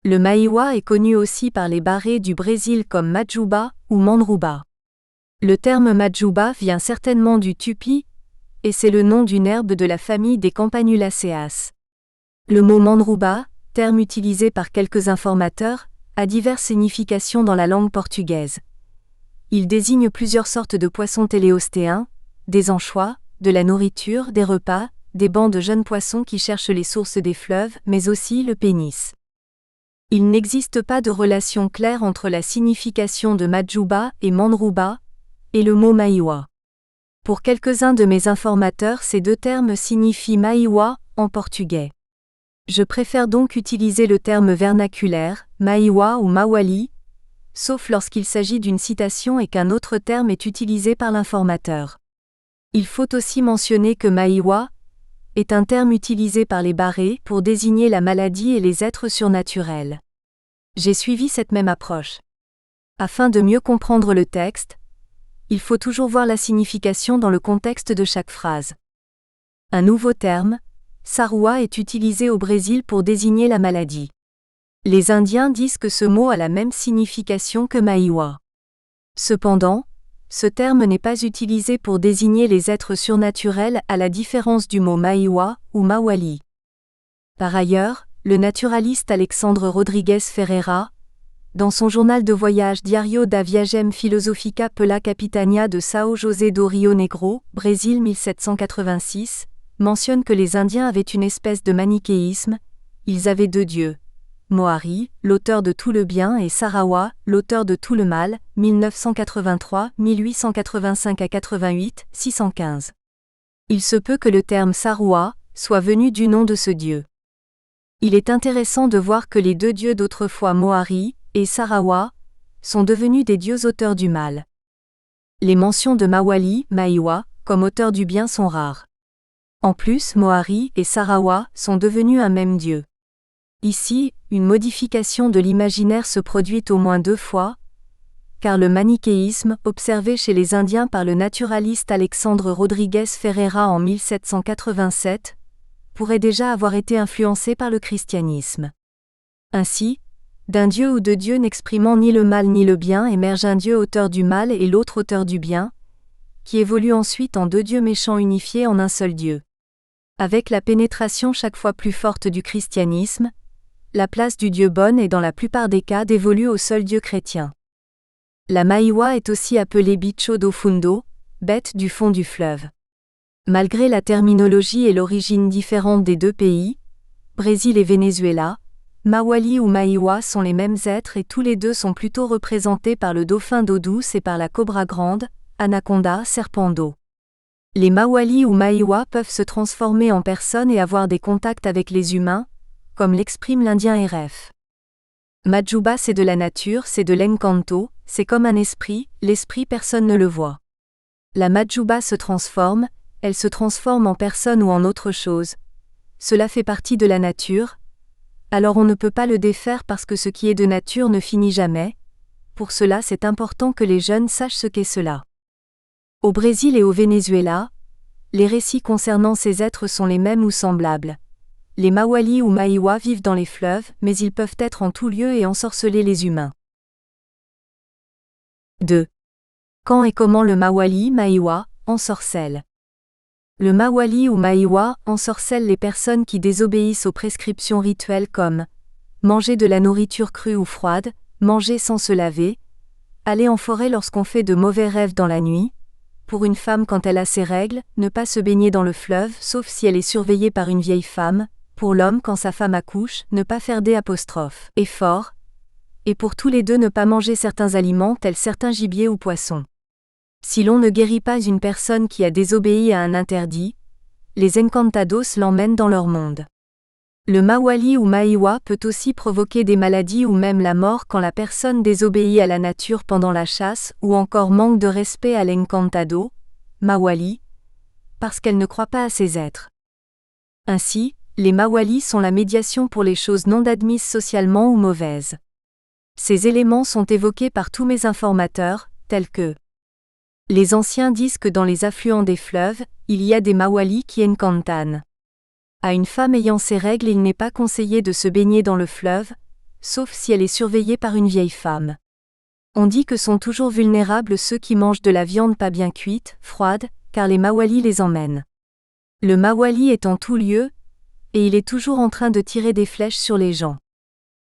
Le Maiwa est connu aussi par les Barrés du Brésil comme Majuba ou Mandruba. Le terme Majuba vient certainement du tupi, et c'est le nom d'une herbe de la famille des Campanulaceae. Le mot Mandruba, terme utilisé par quelques informateurs, a diverses significations dans la langue portugaise. Il désigne plusieurs sortes de poissons téléostéens, des anchois, de la nourriture, des repas, des bancs de jeunes poissons qui cherchent les sources des fleuves, mais aussi le pénis. Il n'existe pas de relation claire entre la signification de Majuba et Mandruba, et le mot Maiwa. Pour quelques-uns de mes informateurs, ces deux termes signifient Maiwa en portugais. Je préfère donc utiliser le terme vernaculaire, Maiwa ou Mawali, sauf lorsqu'il s'agit d'une citation et qu'un autre terme est utilisé par l'informateur. Il faut aussi mentionner que Maiwa est un terme utilisé par les Barrés pour désigner la maladie et les êtres surnaturels. J'ai suivi cette même approche. Afin de mieux comprendre le texte, il faut toujours voir la signification dans le contexte de chaque phrase. Un nouveau terme, Sarua, est utilisé au Brésil pour désigner la maladie. Les Indiens disent que ce mot a la même signification que Maiwa. Cependant, ce terme n'est pas utilisé pour désigner les êtres surnaturels à la différence du mot Maiwa ou Mawali. Par ailleurs, le naturaliste Alexandre Rodrigues Ferreira, dans son journal de voyage Diário da Viagem Filosófica pela Capitania de São José do Rio Negro, Brésil 1786, mentionne que les Indiens avaient une espèce de manichéisme, ils avaient deux dieux. Moari, l'auteur de tout le bien, et Sarawa, l'auteur de tout le mal, 1983, 1885 à 88, 615. Il se peut que le terme Sarua soit venu du nom de ce dieu. Il est intéressant de voir que les deux dieux d'autrefois Moari et Sarawa sont devenus des dieux auteurs du mal. Les mentions de Mawali, Maiwa, comme auteur du bien sont rares. En plus, Moari et Sarawa sont devenus un même dieu. Ici, une modification de l'imaginaire se produit au moins deux fois, car le manichéisme, observé chez les Indiens par le naturaliste Alexandre Rodrigues Ferreira en 1787, pourrait déjà avoir été influencé par le christianisme. Ainsi, d'un dieu ou de dieux n'exprimant ni le mal ni le bien émerge un dieu auteur du mal et l'autre auteur du bien, qui évolue ensuite en deux dieux méchants unifiés en un seul dieu. Avec la pénétration chaque fois plus forte du christianisme, la place du Dieu bon est dans la plupart des cas dévolue au seul Dieu chrétien. La Maiwa est aussi appelée Bicho do Fundo, bête du fond du fleuve. Malgré la terminologie et l'origine différente des deux pays, Brésil et Venezuela, Mawali ou Maiwa sont les mêmes êtres et tous les deux sont plutôt représentés par le dauphin d'eau douce et par la cobra grande, anaconda, serpent d'eau. Les Mawali ou Maiwa peuvent se transformer en personnes et avoir des contacts avec les humains, comme l'exprime l'Indien RF. Majuba, c'est de la nature, c'est de l'encanto, c'est comme un esprit, l'esprit personne ne le voit. La Majuba se transforme, elle se transforme en personne ou en autre chose. Cela fait partie de la nature, alors on ne peut pas le défaire parce que ce qui est de nature ne finit jamais. Pour cela, c'est important que les jeunes sachent ce qu'est cela. Au Brésil et au Venezuela, les récits concernant ces êtres sont les mêmes ou semblables. Les Mawali ou Maiwa vivent dans les fleuves, mais ils peuvent être en tout lieu et ensorceler les humains. 2. Quand et comment le Mawali, Maiwa, ensorcelle. Le Mawali ou Maiwa ensorcelle les personnes qui désobéissent aux prescriptions rituelles comme manger de la nourriture crue ou froide, manger sans se laver, aller en forêt lorsqu'on fait de mauvais rêves dans la nuit, pour une femme quand elle a ses règles, ne pas se baigner dans le fleuve sauf si elle est surveillée par une vieille femme, pour l'homme quand sa femme accouche, ne pas faire d'effort, et pour tous les deux ne pas manger certains aliments tels certains gibiers ou poissons. Si l'on ne guérit pas une personne qui a désobéi à un interdit, les encantados l'emmènent dans leur monde. Le Mawali ou Maiwa peut aussi provoquer des maladies ou même la mort quand la personne désobéit à la nature pendant la chasse ou encore manque de respect à l'encantado, Mawali, parce qu'elle ne croit pas à ces êtres. Ainsi, les Mawali sont la médiation pour les choses non admises socialement ou mauvaises. Ces éléments sont évoqués par tous mes informateurs, tels que Les anciens disent que dans les affluents des fleuves, il y a des mawali qui encantan. À une femme ayant ses règles, il n'est pas conseillé de se baigner dans le fleuve, sauf si elle est surveillée par une vieille femme. On dit que sont toujours vulnérables ceux qui mangent de la viande pas bien cuite, froide, car les mawali les emmènent. Le mawali est en tout lieu, et il est toujours en train de tirer des flèches sur les gens.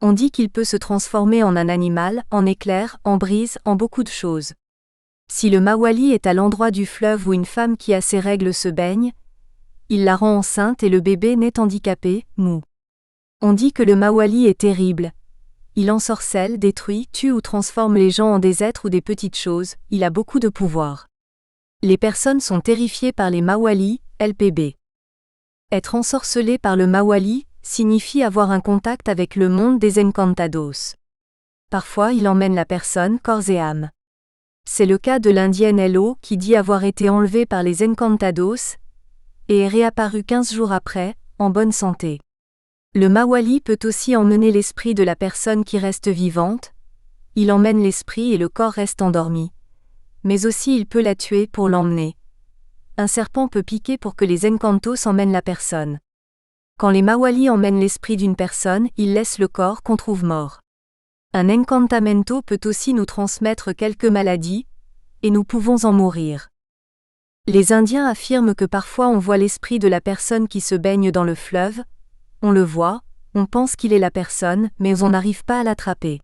On dit qu'il peut se transformer en un animal, en éclair, en brise, en beaucoup de choses. Si le mawali est à l'endroit du fleuve où une femme qui a ses règles se baigne, il la rend enceinte et le bébé naît handicapé, mou. On dit que le mawali est terrible. Il ensorcelle, détruit, tue ou transforme les gens en des êtres ou des petites choses, il a beaucoup de pouvoir. Les personnes sont terrifiées par les mawali, LPB. Être ensorcelé par le mawali signifie avoir un contact avec le monde des encantados. Parfois il emmène la personne corps et âme. C'est le cas de l'indienne Hello qui dit avoir été enlevée par les encantados et est réapparue 15 jours après, en bonne santé. Le mawali peut aussi emmener l'esprit de la personne qui reste vivante, il emmène l'esprit et le corps reste endormi. Mais aussi il peut la tuer pour l'emmener. Un serpent peut piquer pour que les encantos emmènent la personne. Quand les mawali emmènent l'esprit d'une personne, ils laissent le corps qu'on trouve mort. Un encantamento peut aussi nous transmettre quelques maladies, et nous pouvons en mourir. Les Indiens affirment que parfois on voit l'esprit de la personne qui se baigne dans le fleuve, on le voit, on pense qu'il est la personne, mais on n'arrive pas à l'attraper.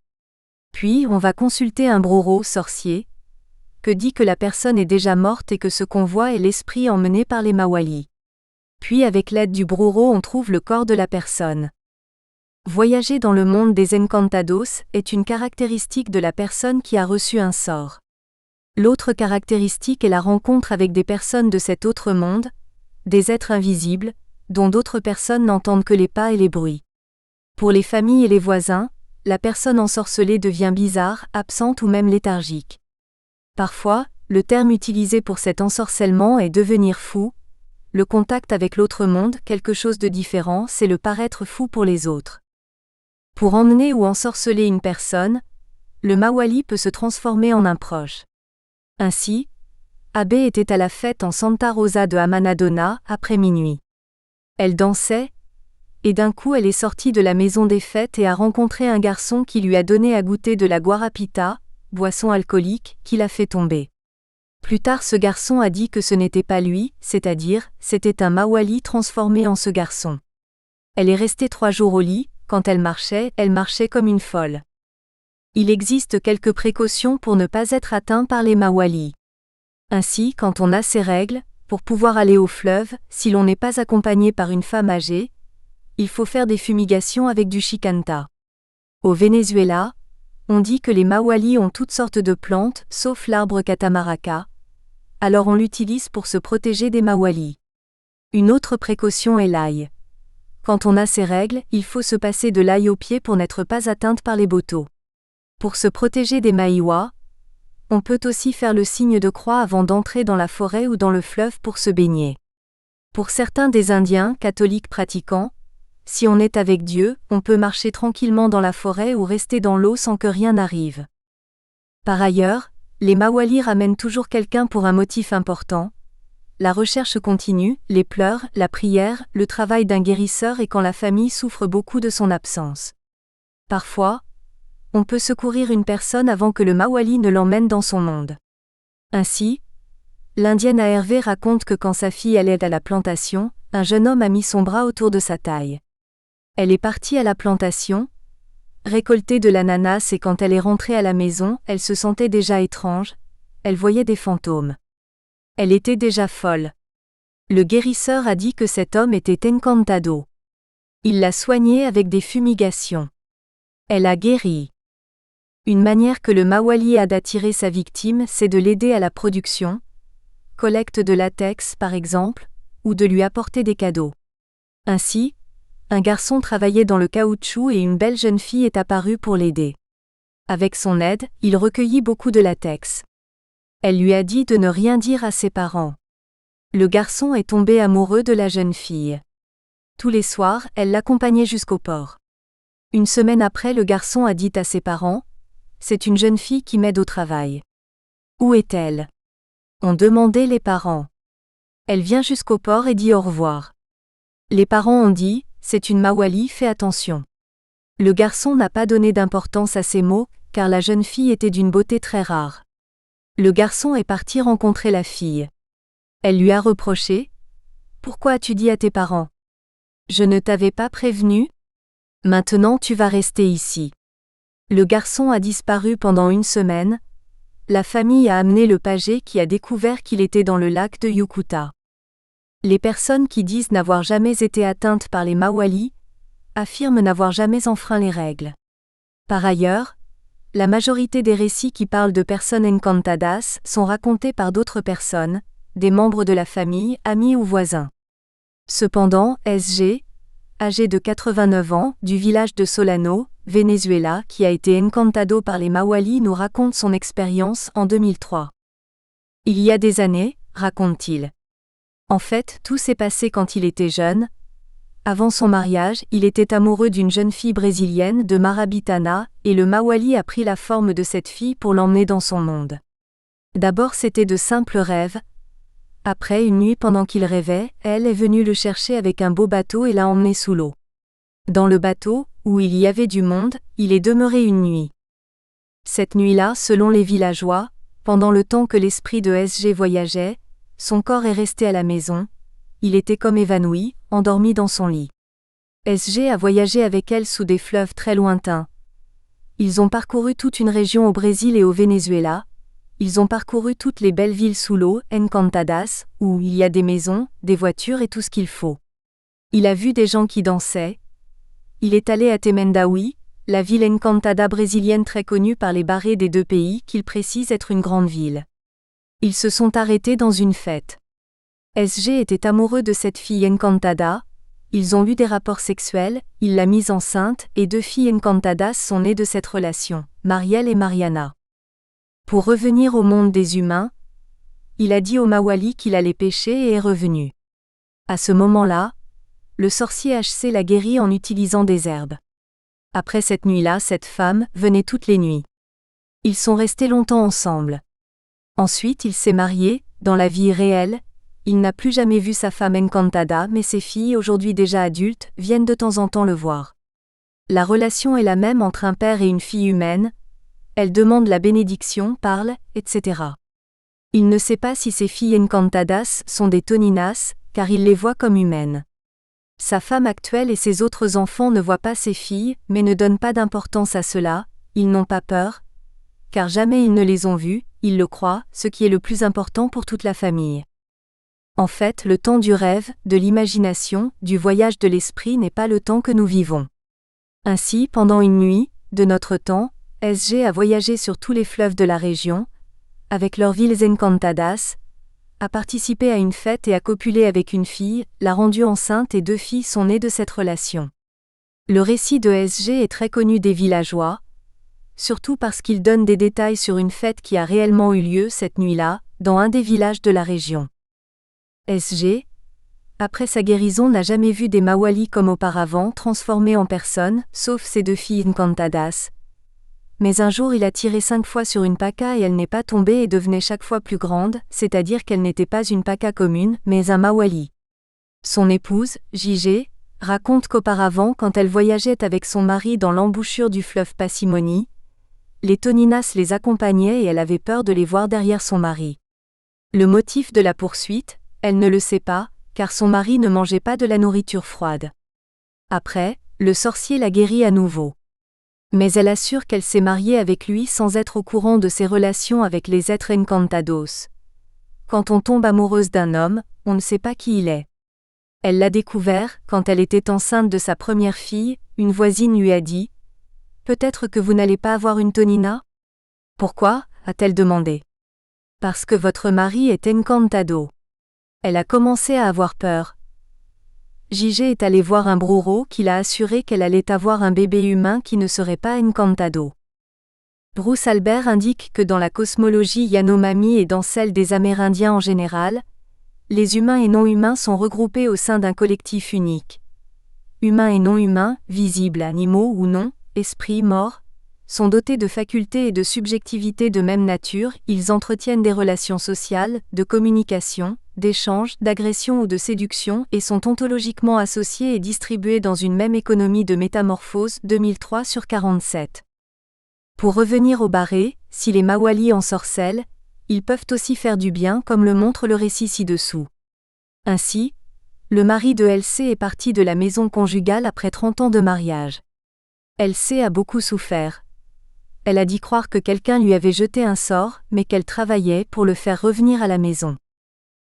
Puis on va consulter un broro sorcier, que dit que la personne est déjà morte et que ce qu'on voit est l'esprit emmené par les mawali. Puis avec l'aide du broro on trouve le corps de la personne. Voyager dans le monde des encantados est une caractéristique de la personne qui a reçu un sort. L'autre caractéristique est la rencontre avec des personnes de cet autre monde, des êtres invisibles, dont d'autres personnes n'entendent que les pas et les bruits. Pour les familles et les voisins, la personne ensorcelée devient bizarre, absente ou même léthargique. Parfois, le terme utilisé pour cet ensorcellement est devenir fou. Le contact avec l'autre monde, quelque chose de différent, c'est le paraître fou pour les autres. Pour emmener ou ensorceler une personne, le mawali peut se transformer en un proche. Ainsi, Abe était à la fête en Santa Rosa de Amanadona après minuit. Elle dansait, et d'un coup elle est sortie de la maison des fêtes et a rencontré un garçon qui lui a donné à goûter de la guarapita, boisson alcoolique, qui l'a fait tomber. Plus tard ce garçon a dit que ce n'était pas lui, c'est-à-dire, c'était un mawali transformé en ce garçon. Elle est restée 3 jours au lit, quand elle marchait comme une folle. Il existe quelques précautions pour ne pas être atteint par les mawali. Ainsi, quand on a ses règles, pour pouvoir aller au fleuve, si l'on n'est pas accompagné par une femme âgée, il faut faire des fumigations avec du chicanta. Au Venezuela, on dit que les mawali ont toutes sortes de plantes, sauf l'arbre catamarca, alors on l'utilise pour se protéger des mawali. Une autre précaution est l'ail. Quand on a ses règles, il faut se passer de l'ail aux pieds pour n'être pas atteinte par les botos. Pour se protéger des maïwas, on peut aussi faire le signe de croix avant d'entrer dans la forêt ou dans le fleuve pour se baigner. Pour certains des Indiens catholiques pratiquants, si on est avec Dieu, on peut marcher tranquillement dans la forêt ou rester dans l'eau sans que rien n'arrive. Par ailleurs, les mawali ramènent toujours quelqu'un pour un motif important. La recherche continue, les pleurs, la prière, le travail d'un guérisseur et quand la famille souffre beaucoup de son absence. Parfois, on peut secourir une personne avant que le mawali ne l'emmène dans son monde. Ainsi, l'indienne ARV raconte que quand sa fille allait à la plantation, un jeune homme a mis son bras autour de sa taille. Elle est partie à la plantation, récolter de l'ananas et quand elle est rentrée à la maison, elle se sentait déjà étrange, elle voyait des fantômes. Elle était déjà folle. Le guérisseur a dit que cet homme était encantado. Il l'a soignée avec des fumigations. Elle a guéri. Une manière que le mawali a d'attirer sa victime, c'est de l'aider à la production, collecte de latex par exemple, ou de lui apporter des cadeaux. Ainsi, un garçon travaillait dans le caoutchouc et une belle jeune fille est apparue pour l'aider. Avec son aide, il recueillit beaucoup de latex. Elle lui a dit de ne rien dire à ses parents. Le garçon est tombé amoureux de la jeune fille. Tous les soirs, elle l'accompagnait jusqu'au port. Une semaine après, le garçon a dit à ses parents : « C'est une jeune fille qui m'aide au travail. Où est-elle ? ont demandé les parents. Elle vient jusqu'au port et dit au revoir. Les parents ont dit, c'est une Mawali, fais attention. Le garçon n'a pas donné d'importance à ces mots, car la jeune fille était d'une beauté très rare. Le garçon est parti rencontrer la fille. Elle lui a reproché. Pourquoi as-tu dit à tes parents? Je ne t'avais pas prévenu? Maintenant tu vas rester ici. Le garçon a disparu pendant 1 semaine. La famille a amené le pager qui a découvert qu'il était dans le lac de Yukuta. Les personnes qui disent n'avoir jamais été atteintes par les Mawali affirment n'avoir jamais enfreint les règles. Par ailleurs, la majorité des récits qui parlent de personnes encantadas sont racontés par d'autres personnes, des membres de la famille, amis ou voisins. Cependant, SG, âgé de 89 ans, du village de Solano, Venezuela, qui a été encantado par les Mawali, nous raconte son expérience en 2003. Il y a des années, raconte-t-il. En fait, tout s'est passé quand il était jeune. Avant son mariage, il était amoureux d'une jeune fille brésilienne de Marabitana, et le Mawali a pris la forme de cette fille pour l'emmener dans son monde. D'abord c'était de simples rêves. Après une nuit pendant qu'il rêvait, elle est venue le chercher avec un beau bateau et l'a emmené sous l'eau. Dans le bateau, où il y avait du monde, il est demeuré une nuit. Cette nuit-là, selon les villageois, pendant le temps que l'esprit de SG voyageait, son corps est resté à la maison. Il était comme évanoui, endormi dans son lit. SG a voyagé avec elle sous des fleuves très lointains. Ils ont parcouru toute une région au Brésil et au Venezuela. Ils ont parcouru toutes les belles villes sous l'eau, encantadas, où il y a des maisons, des voitures et tout ce qu'il faut. Il a vu des gens qui dansaient. Il est allé à Temendaoui, la ville encantada brésilienne très connue par les barrés des 2 pays qu'il précise être une grande ville. Ils se sont arrêtés dans une fête. SG était amoureux de cette fille encantada, ils ont eu des rapports sexuels, il l'a mise enceinte et 2 filles encantadas sont nées de cette relation, Marielle et Mariana. Pour revenir au monde des humains, il a dit au Mawali qu'il allait pêcher et est revenu. À ce moment-là, le sorcier HC l'a guéri en utilisant des herbes. Après cette nuit-là, cette femme venait toutes les nuits. Ils sont restés longtemps ensemble. Ensuite il s'est marié, dans la vie réelle. Il n'a plus jamais vu sa femme encantada, mais ses filles, aujourd'hui déjà adultes, viennent de temps en temps le voir. La relation est la même entre un père et une fille humaine. Elle demande la bénédiction, parle, etc. Il ne sait pas si ses filles encantadas sont des toninas, car il les voit comme humaines. Sa femme actuelle et ses autres enfants ne voient pas ses filles, mais ne donnent pas d'importance à cela, ils n'ont pas peur, car jamais ils ne les ont vues, ils le croient, ce qui est le plus important pour toute la famille. En fait, le temps du rêve, de l'imagination, du voyage de l'esprit n'est pas le temps que nous vivons. Ainsi, pendant une nuit, de notre temps, SG a voyagé sur tous les fleuves de la région, avec leurs villes encantadas, a participé à une fête et a copulé avec une fille, l'a rendue enceinte et 2 filles sont nées de cette relation. Le récit de SG est très connu des villageois, surtout parce qu'il donne des détails sur une fête qui a réellement eu lieu cette nuit-là, dans un des villages de la région. SG, après sa guérison, n'a jamais vu des Mawali comme auparavant transformés en personnes, sauf ses 2 filles encantadas. Mais un jour il a tiré 5 fois sur une paca et elle n'est pas tombée et devenait chaque fois plus grande, c'est-à-dire qu'elle n'était pas une paca commune, mais un Mawali. Son épouse, JG, raconte qu'auparavant, quand elle voyageait avec son mari dans l'embouchure du fleuve Passimoni, les toninas les accompagnaient et elle avait peur de les voir derrière son mari. Le motif de la poursuite, elle ne le sait pas, car son mari ne mangeait pas de la nourriture froide. Après, le sorcier la guérit à nouveau. Mais elle assure qu'elle s'est mariée avec lui sans être au courant de ses relations avec les êtres encantados. Quand on tombe amoureuse d'un homme, on ne sait pas qui il est. Elle l'a découvert, quand elle était enceinte de sa première fille, une voisine lui a dit « Peut-être que vous n'allez pas avoir une tonina ?» « Pourquoi ?» a-t-elle demandé. « Parce que votre mari est encantado. » Elle a commencé à avoir peur. JG est allé voir un bruro qui l'a assuré qu'elle allait avoir un bébé humain qui ne serait pas encantado. Bruce Albert indique que dans la cosmologie Yanomami et dans celle des Amérindiens en général, les humains et non-humains sont regroupés au sein d'un collectif unique. Humains et non-humains, visibles, animaux ou non, esprits, morts, sont dotés de facultés et de subjectivité de même nature, ils entretiennent des relations sociales, de communication, d'échange, d'agression ou de séduction et sont ontologiquement associés et distribués dans une même économie de métamorphose 2003/47. Pour revenir au barré, si les Mawali ensorcellent, ils peuvent aussi faire du bien comme le montre le récit ci-dessous. Ainsi, le mari de LC est parti de la maison conjugale après 30 ans de mariage. LC a beaucoup souffert. Elle a dit croire que quelqu'un lui avait jeté un sort, mais qu'elle travaillait pour le faire revenir à la maison.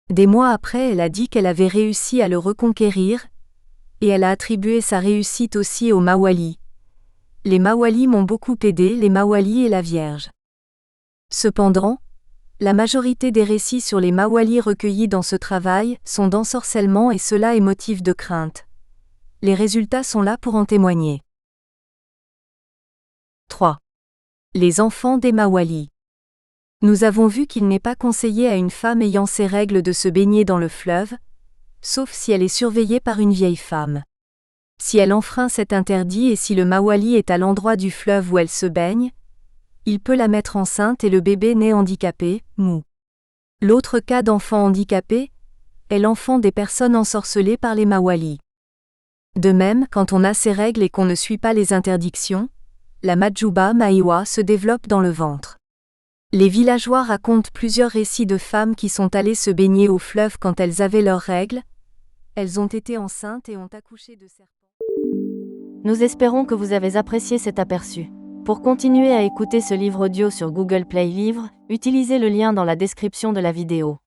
Des mois après, elle a dit qu'elle avait réussi à le reconquérir, et elle a attribué sa réussite aussi aux Mawali. Les Mawali m'ont beaucoup aidé, les Mawali et la Vierge. Cependant, la majorité des récits sur les Mawali recueillis dans ce travail sont d'ensorcellement et cela est motif de crainte. Les résultats sont là pour en témoigner. 3. Les enfants des Mawali. Nous avons vu qu'il n'est pas conseillé à une femme ayant ses règles de se baigner dans le fleuve, sauf si elle est surveillée par une vieille femme. Si elle enfreint cet interdit et si le Mawali est à l'endroit du fleuve où elle se baigne, il peut la mettre enceinte et le bébé naît handicapé, mou. L'autre cas d'enfant handicapé est l'enfant des personnes ensorcelées par les Mawali. De même, quand on a ses règles et qu'on ne suit pas les interdictions, la Majuba Maiwa se développe dans le ventre. Les villageois racontent plusieurs récits de femmes qui sont allées se baigner au fleuve quand elles avaient leurs règles. Elles ont été enceintes et ont accouché de serpents. Nous espérons que vous avez apprécié cet aperçu. Pour continuer à écouter ce livre audio sur Google Play Livres, utilisez le lien dans la description de la vidéo.